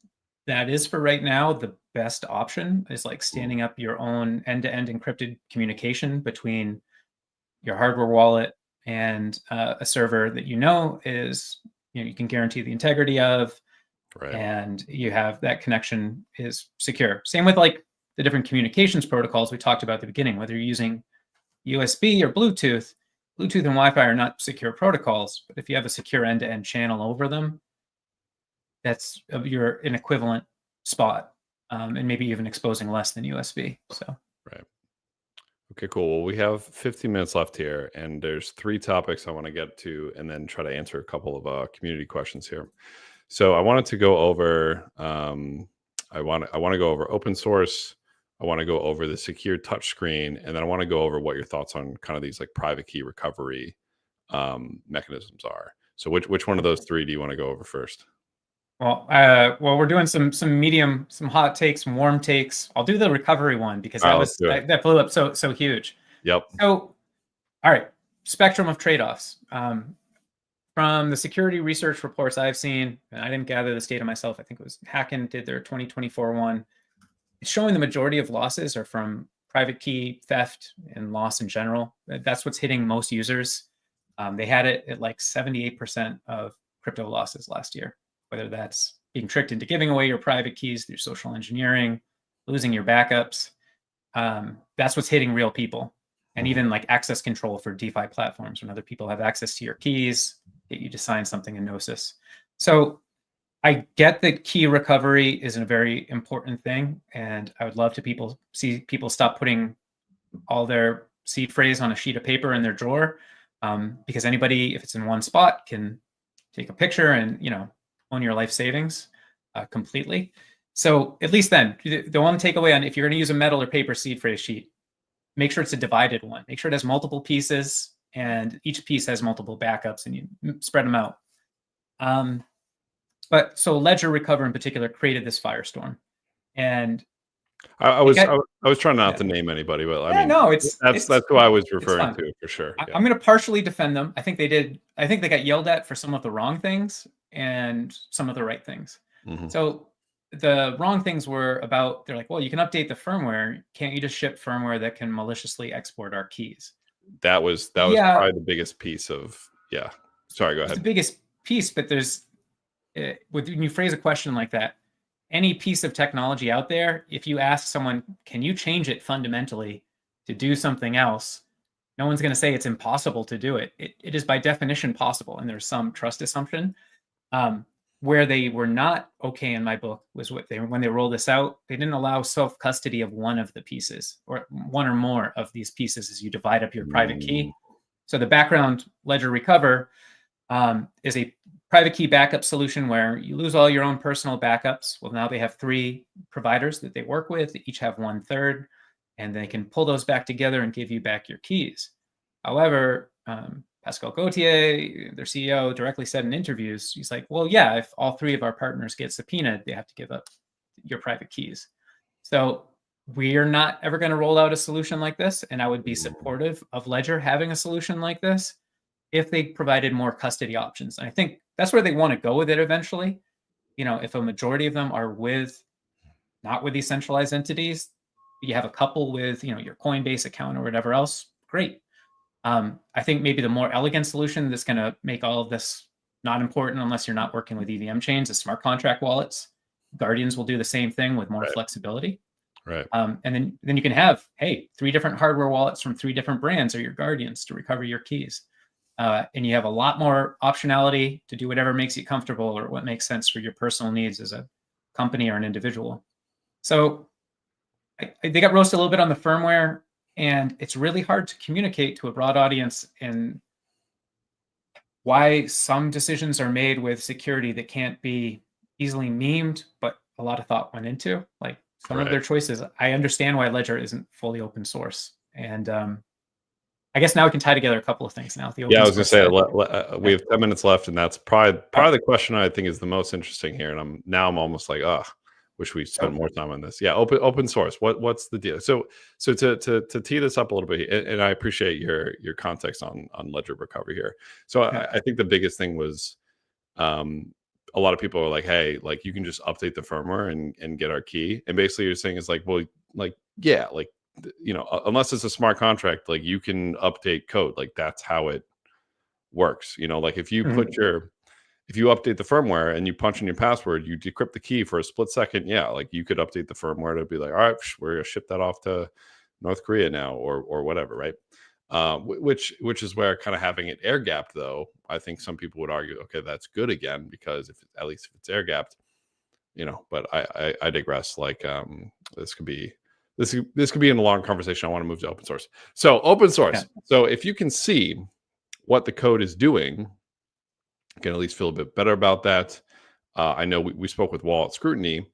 that is for right now the best option, is like standing up your own end-to-end encrypted communication between your hardware wallet and a server that is you can guarantee the integrity of, right, and you have that connection is secure. Same with like the different communications protocols we talked about at the beginning, whether you're using USB or Bluetooth. Bluetooth and Wi-Fi are not secure protocols, but if you have a secure end-to-end channel over them, you're an equivalent spot, and maybe even exposing less than USB. So right. Okay, cool. Well, we have 15 minutes left here, and there's 3 topics I want to get to, and then try to answer a couple of community questions here. So I wanted to go over. I want to go over open source. I want to go over the secure touchscreen, and then I want to go over what your thoughts on kind of these like private key recovery mechanisms are. So which one of those 3 do you want to go over first? Well, we're doing some medium, some hot takes, some warm takes. I'll do the recovery one because that blew up so huge. Yep. So, all right, spectrum of trade-offs. From the security research reports I've seen, and I didn't gather this data myself. I think it was Hacken did their 2024 one. It's showing the majority of losses are from private key theft and loss in general. That's what's hitting most users. They had it at like 78% of crypto losses last year, whether that's being tricked into giving away your private keys through social engineering, losing your backups. That's what's hitting real people. And even like access control for DeFi platforms, when other people have access to your keys, get you to sign something in Gnosis. So I get that key recovery is a very important thing, and I would love to see people stop putting all their seed phrase on a sheet of paper in their drawer, because anybody, if it's in one spot, can take a picture and, own your life savings completely. So at least then, the one takeaway on if you're going to use a metal or paper seed phrase sheet, make sure it's a divided one. Make sure it has multiple pieces and each piece has multiple backups and you spread them out. But so Ledger Recover in particular created this firestorm. And I was trying not to name anybody, but I mean, no, that's who I was referring to for sure. Yeah. I'm going to partially defend them. I think they got yelled at for some of the wrong things and some of the right things. Mm-hmm. So the wrong things were about, they're like, well, you can update the firmware. Can't you just ship firmware that can maliciously export our keys? That was probably the biggest piece of, yeah. Sorry, go ahead. It's the biggest piece, but there's, when you phrase a question like that, any piece of technology out there, if you ask someone, can you change it fundamentally to do something else? No one's going to say it's impossible to do it. It is by definition possible. And there's some trust assumption. Where they were not okay in my book was when they rolled this out, they didn't allow self-custody of one of the pieces or one or more of these pieces as you divide up your private key. So the background Ledger Recover is a private key backup solution where you lose all your own personal backups. Well, now they have 3 providers that they work with. They each have 1/3, and they can pull those back together and give you back your keys. However, Pascal Gauthier, their CEO, directly said in interviews, he's like, well, yeah, if all 3 of our partners get subpoenaed, they have to give up your private keys. So we're not ever going to roll out a solution like this. And I would be supportive of Ledger having a solution like this if they provided more custody options. And I think that's where they want to go with it eventually. If a majority of them are not with these centralized entities, you have a couple with, your Coinbase account or whatever else, great. I think maybe the more elegant solution that's going to make all of this not important unless you're not working with EVM chains is smart contract wallets. Guardians will do the same thing with more flexibility. Right. And then you can have, 3 different hardware wallets from 3 different brands are your Guardians to recover your keys. And you have a lot more optionality to do whatever makes you comfortable or what makes sense for your personal needs as a company or an individual. So they got roasted a little bit on the firmware, and it's really hard to communicate to a broad audience in why some decisions are made with security that can't be easily memed, but a lot of thought went into. Like some of their choices. I understand why Ledger isn't fully open source. And I guess now we can tie together a couple of things now. I was going to say, we have 10 minutes left, and that's probably the question I think is the most interesting here. And I'm almost like, wish we spent more time on this. Yeah, open source. What's the deal? So to tee this up a little bit, and I appreciate your context on Ledger Recovery here. So I think the biggest thing was, a lot of people are like, hey, like you can just update the firmware and get our key. And basically you're saying it's like, well, like, yeah, like, unless it's a smart contract, like you can update code. Like that's how it works. Like if you if you update the firmware and you punch in your password, you decrypt the key for a split second. Yeah. Like you could update the firmware to be like, all right, we're going to ship that off to North Korea now or whatever. Right. Which is where kind of having it air gapped, though, I think some people would argue, okay, that's good again, because at least if it's air gapped, but I digress. Like this could be in a long conversation. I want to move to open source. So open source. Yeah. So if you can see what the code is doing, you can at least feel a bit better about that. I know we spoke with Wallet Scrutiny.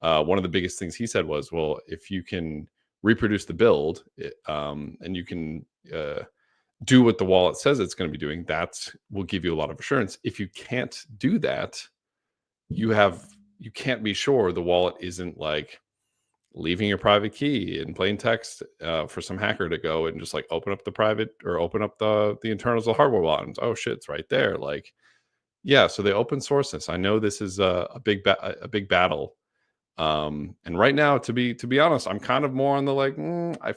One of the biggest things he said was, well, if you can reproduce the build and you can do what the wallet says it's going to be doing, that will give you a lot of assurance. If you can't do that, you can't be sure the wallet isn't like leaving your private key in plain text for some hacker to go and just like open up the private or open up the internals of the hardware wallet. And, oh shit, it's right there. Like, yeah. So they open source this. I know this is a big battle. And right now, to be honest, I'm kind of more on the like,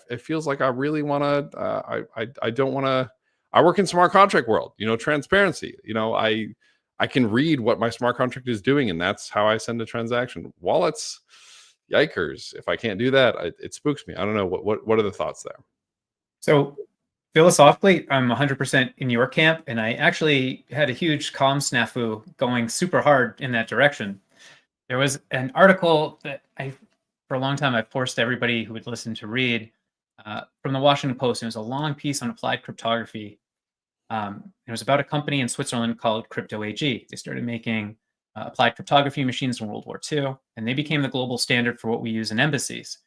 it feels like I really want to, I don't want to, I work in smart contract world, transparency, I can read what my smart contract is doing, and that's how I send a transaction. Wallets, yikers. If I can't do that, it spooks me. I don't know. What are the thoughts there? So philosophically, I'm 100% in your camp, and I actually had a huge comm snafu going super hard in that direction. There was an article that for a long time, I forced everybody who would listen to read from the Washington Post. It was a long piece on applied cryptography. It was about a company in Switzerland called Crypto AG. They started making applied cryptography machines in World War II, and they became the global standard for what we use in embassies.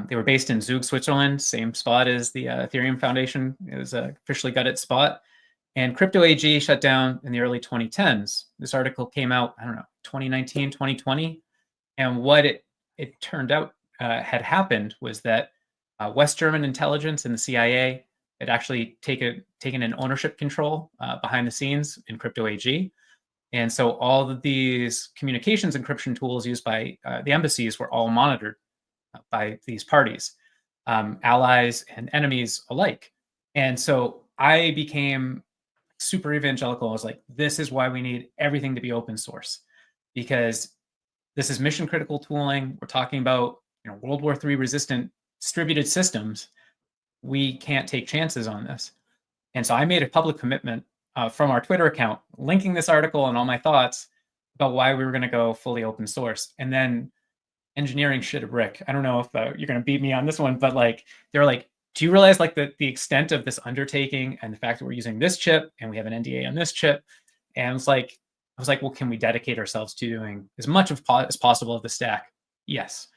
They were based in Zug, Switzerland, same spot as the Ethereum Foundation. It was a officially gutted spot. And Crypto AG shut down in the early 2010s. This article came out, I don't know, 2019, 2020. And what it turned out had happened was that West German intelligence and the CIA had actually taken an ownership control behind the scenes in Crypto AG. And so all of these communications encryption tools used by the embassies were all monitored by these parties, allies and enemies alike. And so I became super evangelical. I was like, this is why we need everything to be open source, because this is mission critical tooling. We're talking about World War III resistant distributed systems. We can't take chances on this. And so I made a public commitment from our Twitter account, linking this article and all my thoughts about why we were going to go fully open source. And then engineering shit a brick. I don't know if you're going to beat me on this one, but like they're like, do you realize like the extent of this undertaking and the fact that we're using this chip and we have an NDA on this chip? And I was like, well, can we dedicate ourselves to doing as much as possible of the stack? Yes.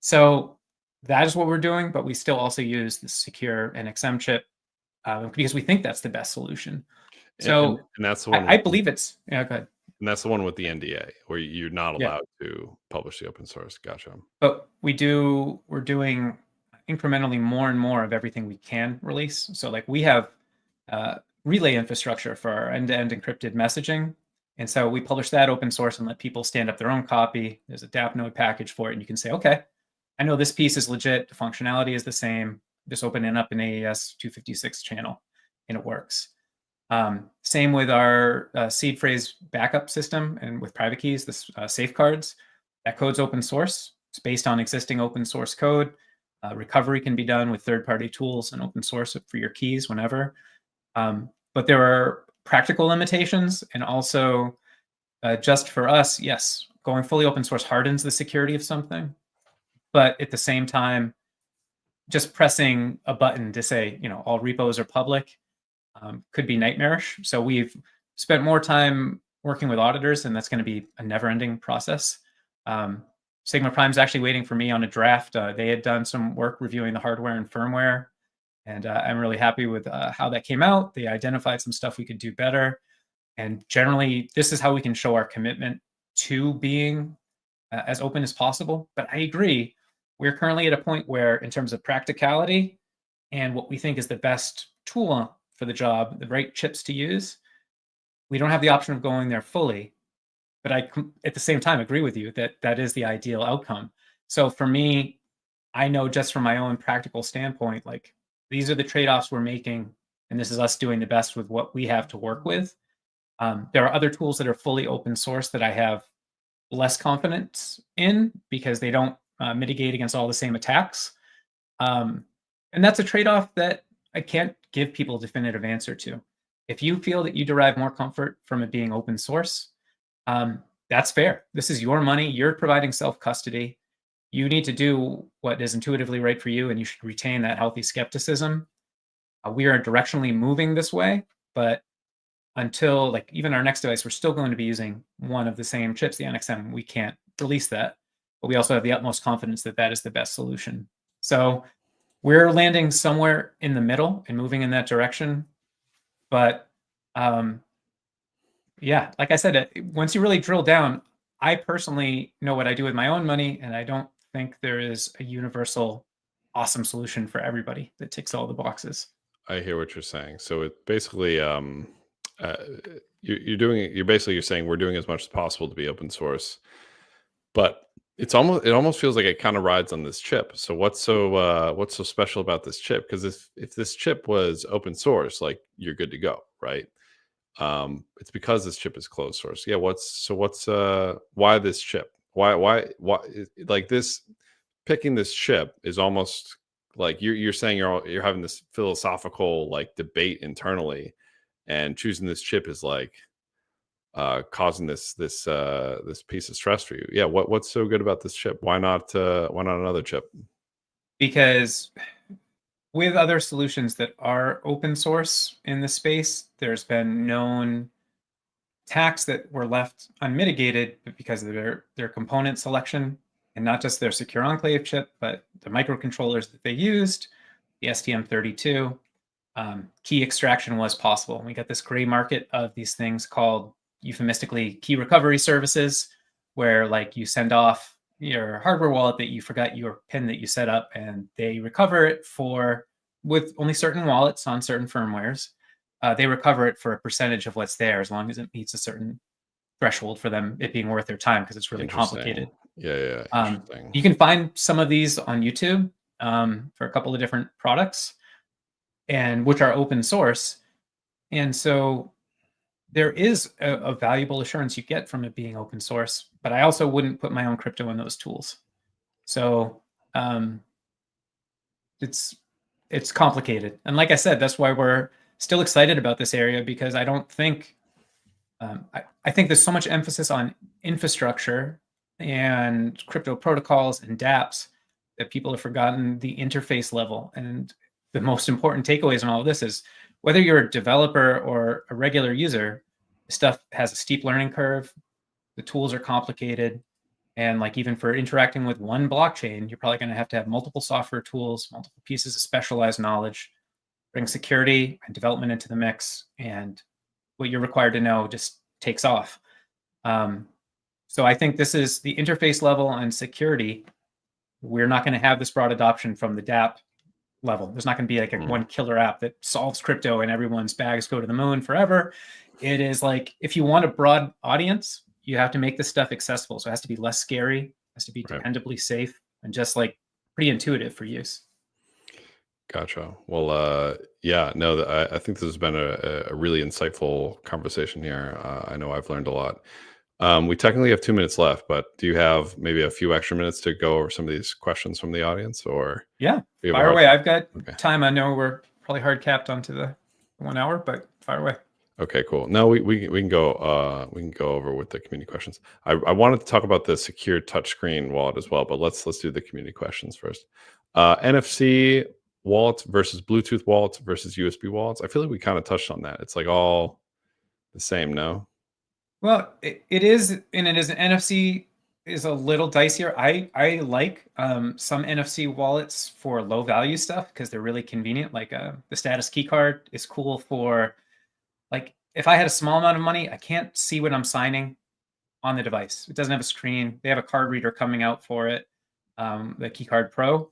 So that is what we're doing, but we still also use the secure NXM chip because we think that's the best solution. So and that's the one I believe it's, yeah, go ahead. And that's the one with the NDA where you're not allowed to publish the open source. Gotcha. But we're doing incrementally more and more of everything we can release. So like we have relay infrastructure for our end-to-end encrypted messaging. And so we publish that open source and let people stand up their own copy. There's a DApp node package for it. And you can say, okay, I know this piece is legit. The functionality is the same. Just open it up in AES 256 channel and it works. Same with our seed phrase backup system and with private keys, this safeguards. That code's open source. It's based on existing open source code. Recovery can be done with third-party tools and open source for your keys whenever. But there are practical limitations, and also just for us, yes, going fully open source hardens the security of something. But at the same time, just pressing a button to say, all repos are public could be nightmarish. So we've spent more time working with auditors, and that's going to be a never-ending process. Sigma Prime's actually waiting for me on a draft. They had done some work reviewing the hardware and firmware, and I'm really happy with how that came out. They identified some stuff we could do better. And generally, this is how we can show our commitment to being as open as possible. But I agree, we're currently at a point where, in terms of practicality and what we think is the best tool for the job, the right chips to use, we don't have the option of going there fully. But I, at the same time, agree with you that that is the ideal outcome. So for me, I know just from my own practical standpoint, like these are the trade-offs we're making, and this is us doing the best with what we have to work with. There are other tools that are fully open source that I have less confidence in because they don't mitigate against all the same attacks. And that's a trade-off that I can't give people a definitive answer to. If you feel that you derive more comfort from it being open source, that's fair. This is your money. You're providing self-custody. You need to do what is intuitively right for you, and you should retain that healthy skepticism. We are directionally moving this way, but until like even our next device, we're still going to be using one of the same chips, the NXM. We can't release that, but we also have the utmost confidence that that is the best solution. So we're landing somewhere in the middle and moving in that direction. But yeah, like I said, once you really drill down, I personally know what I do with my own money, and I don't think there is a universal awesome solution for everybody that ticks all the boxes. I hear what you're saying. So it basically, you're saying we're doing as much as possible to be open source, but it almost feels like it kind of rides on this chip. So what's so special about this chip? Because if this chip was open source, like you're good to go, right? It's because this chip is closed source. Yeah. Why this chip? Why like this? Picking this chip is almost like you're saying you're having this philosophical like debate internally, and choosing this chip is like causing this piece of stress for you. Yeah. What's so good about this chip? Why not another chip? Because with other solutions that are open source in the space, there's been known attacks that were left unmitigated because of their component selection, and not just their secure enclave chip, but the microcontrollers that they used, the STM32. Key extraction was possible. And we got this gray market of these things called euphemistically key recovery services, where like you send off your hardware wallet that you forgot your PIN that you set up, and they recover it with only certain wallets on certain firmwares. They recover it for a percentage of what's there, as long as it meets a certain threshold for them, it being worth their time, because it's really complicated. Yeah. Interesting. You can find some of these on YouTube for a couple of different products, and which are open source. And so there is a valuable assurance you get from it being open source, but I also wouldn't put my own crypto in those tools. So it's complicated. And like I said, that's why we're still excited about this area, because I don't think, I think there's so much emphasis on infrastructure and crypto protocols and dApps that people have forgotten the interface level. And the most important takeaways in all of this is, whether you're a developer or a regular user, stuff has a steep learning curve. The tools are complicated. And like, even for interacting with one blockchain, you're probably going to have multiple software tools, multiple pieces of specialized knowledge, bring security and development into the mix, and what you're required to know just takes off. So I think this is the interface level and security. We're not going to have this broad adoption from the dApp level. There's not going to be like one killer app that solves crypto and everyone's bags go to the moon forever. It is like, if you want a broad audience, you have to make this stuff accessible. So it has to be less scary, has to be dependably safe, and just like pretty intuitive for use. Gotcha. Well, yeah, no, I think this has been a really insightful conversation here. I know I've learned a lot. We technically have 2 minutes left, but do you have maybe a few extra minutes to go over some of these questions from the audience? Or yeah, fire away. I've got time. I know we're probably hard capped onto the 1 hour, but fire away. Okay, cool. No, we can go over with the community questions. I wanted to talk about the secure touchscreen wallet as well, but let's do the community questions first. NFC wallets versus Bluetooth wallets versus USB wallets. I feel like we kind of touched on that. It's like all the same, no? Well, it is, and it is an NFC is a little dicier. I like some NFC wallets for low value stuff, because they're really convenient. Like the status key card is cool for, like, if I had a small amount of money, I can't see what I'm signing on the device. It doesn't have a screen. They have a card reader coming out for it, the Keycard Pro.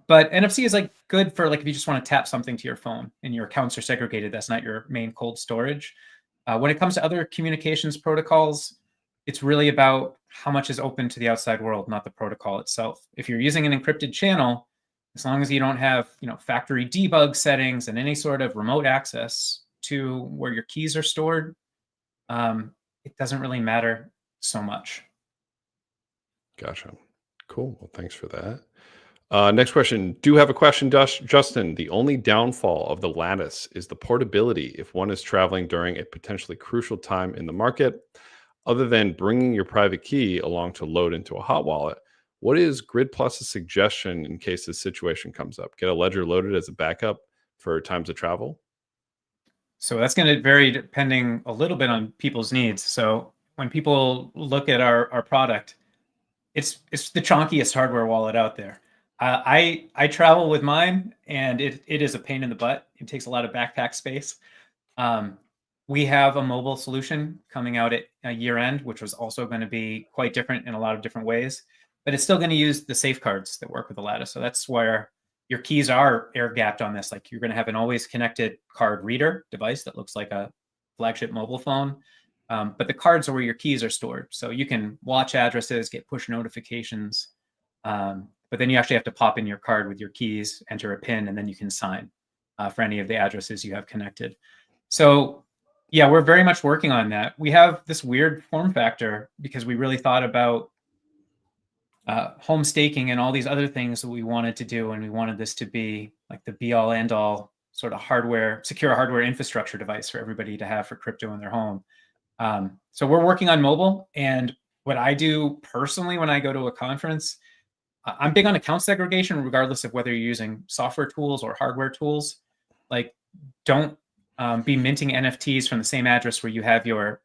But NFC is like good for, like, if you just want to tap something to your phone and your accounts are segregated, that's not your main cold storage. When it comes to other communications protocols, it's really about how much is open to the outside world, not the protocol itself. If you're using an encrypted channel, as long as you don't have, factory debug settings and any sort of remote access to where your keys are stored, it doesn't really matter so much. Gotcha. Cool. Well, thanks for that. Next question. Do have a question, Justin. The only downfall of the Lattice is the portability if one is traveling during a potentially crucial time in the market. Other than bringing your private key along to load into a hot wallet, what is GridPlus's suggestion in case this situation comes up? Get a ledger loaded as a backup for times of travel? So that's going to vary depending a little bit on people's needs. So when people look at our product, it's the chonkiest hardware wallet out there. I travel with mine, and it is a pain in the butt. It takes a lot of backpack space. We have a mobile solution coming out at year end, which was also going to be quite different in a lot of different ways, but it's still going to use the safeguards that work with the Lattice. So that's where your keys are air gapped on this. Like, you're going to have an always connected card reader device that looks like a flagship mobile phone. But the cards are where your keys are stored. So you can watch addresses, get push notifications. But then you actually have to pop in your card with your keys, enter a PIN, and then you can sign for any of the addresses you have connected. So yeah, we're very much working on that. We have this weird form factor because we really thought about home staking and all these other things that we wanted to do. And we wanted this to be like the be all end all sort of secure hardware infrastructure device for everybody to have for crypto in their home. So we're working on mobile. And what I do personally when I go to a conference, I'm big on account segregation, regardless of whether you're using software tools or hardware tools. Like, don't be minting NFTs from the same address where you have your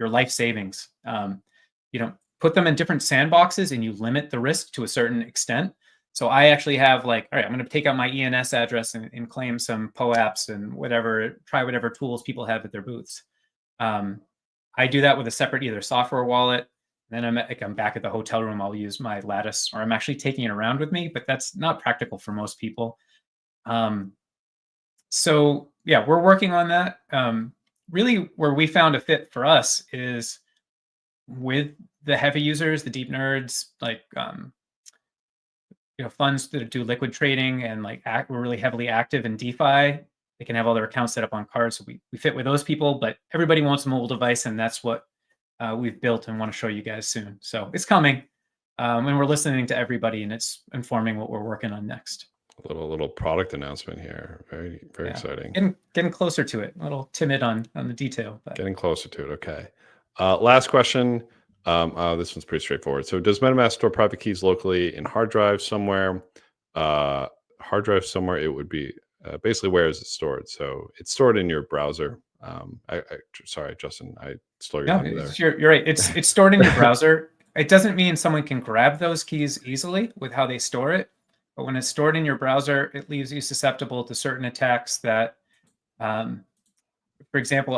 life savings. Put them in different sandboxes, and you limit the risk to a certain extent. So I actually have like, all right, I'm going to take out my ENS address and claim some POAPs and try whatever tools people have at their booths. I do that with a separate either software wallet. Then I'm back at the hotel room. I'll use my Lattice, or I'm actually taking it around with me, but that's not practical for most people. So yeah, we're working on that. Really, where we found a fit for us is with the heavy users, the deep nerds, like funds that do liquid trading and like we're really heavily active in DeFi. They can have all their accounts set up on cards, so we fit with those people. But everybody wants a mobile device, and that's what we've built and want to show you guys soon. So it's coming, and we're listening to everybody, and it's informing what we're working on next. A little product announcement here. Very exciting. Getting closer to it. A little timid on the detail, but getting closer to it. Okay. Last question. This one's pretty straightforward. So, does MetaMask store private keys locally in hard drive somewhere? Hard drive somewhere. It would be basically, where is it stored? So it's stored in your browser. Sorry, Justin, I stole your thunder there. You're right. It's stored in your browser. It doesn't mean someone can grab those keys easily with how they store it. But when it's stored in your browser, it leaves you susceptible to certain attacks that, for example,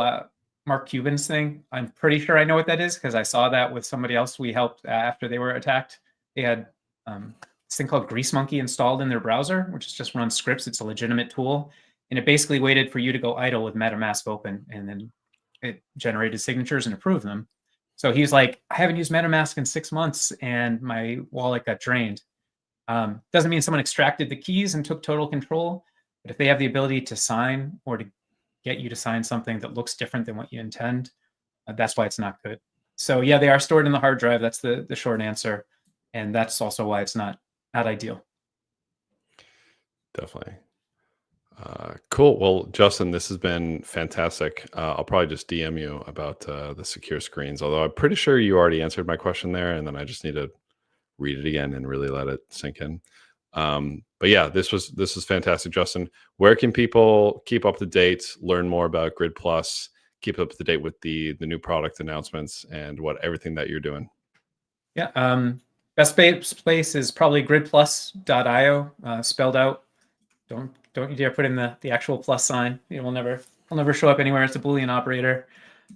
Mark Cuban's thing. I'm pretty sure I know what that is because I saw that with somebody else we helped after they were attacked. They had this thing called Grease Monkey installed in their browser, which is just run scripts. It's a legitimate tool. And it basically waited for you to go idle with MetaMask open, and then it generated signatures and approved them. So he's like, I haven't used MetaMask in 6 months, and my wallet got drained. Doesn't mean someone extracted the keys and took total control, but if they have the ability to sign or to get you to sign something that looks different than what you intend, that's why it's not good. So yeah, they are stored in the hard drive. That's the short answer. And that's also why it's not ideal. Definitely. Cool. Well, Justin, this has been fantastic. I'll probably just DM you about the secure screens, although I'm pretty sure you already answered my question there, and then I just need to read it again and really let it sink in. But yeah, this was fantastic, Justin. Where can people keep up to date, learn more about GridPlus, keep up to date with the new product announcements and everything that you're doing? Yeah, best place is probably gridplus.io, spelled out. Don't you dare put in the actual plus sign. It will never show up anywhere. It's a Boolean operator.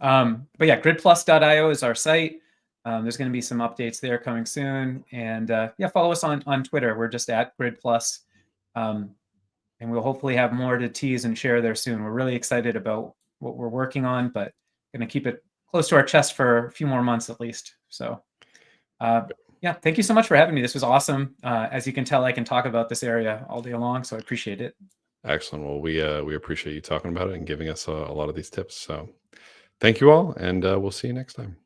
But yeah, gridplus.io is our site. There's going to be some updates there coming soon. And yeah, follow us on Twitter. We're just at GridPlus. And we'll hopefully have more to tease and share there soon. We're really excited about what we're working on, but going to keep it close to our chest for a few more months at least. So yeah, thank you so much for having me. This was awesome. As you can tell, I can talk about this area all day long, so I appreciate it. Excellent. Well, we appreciate you talking about it and giving us a lot of these tips. So thank you all, and we'll see you next time.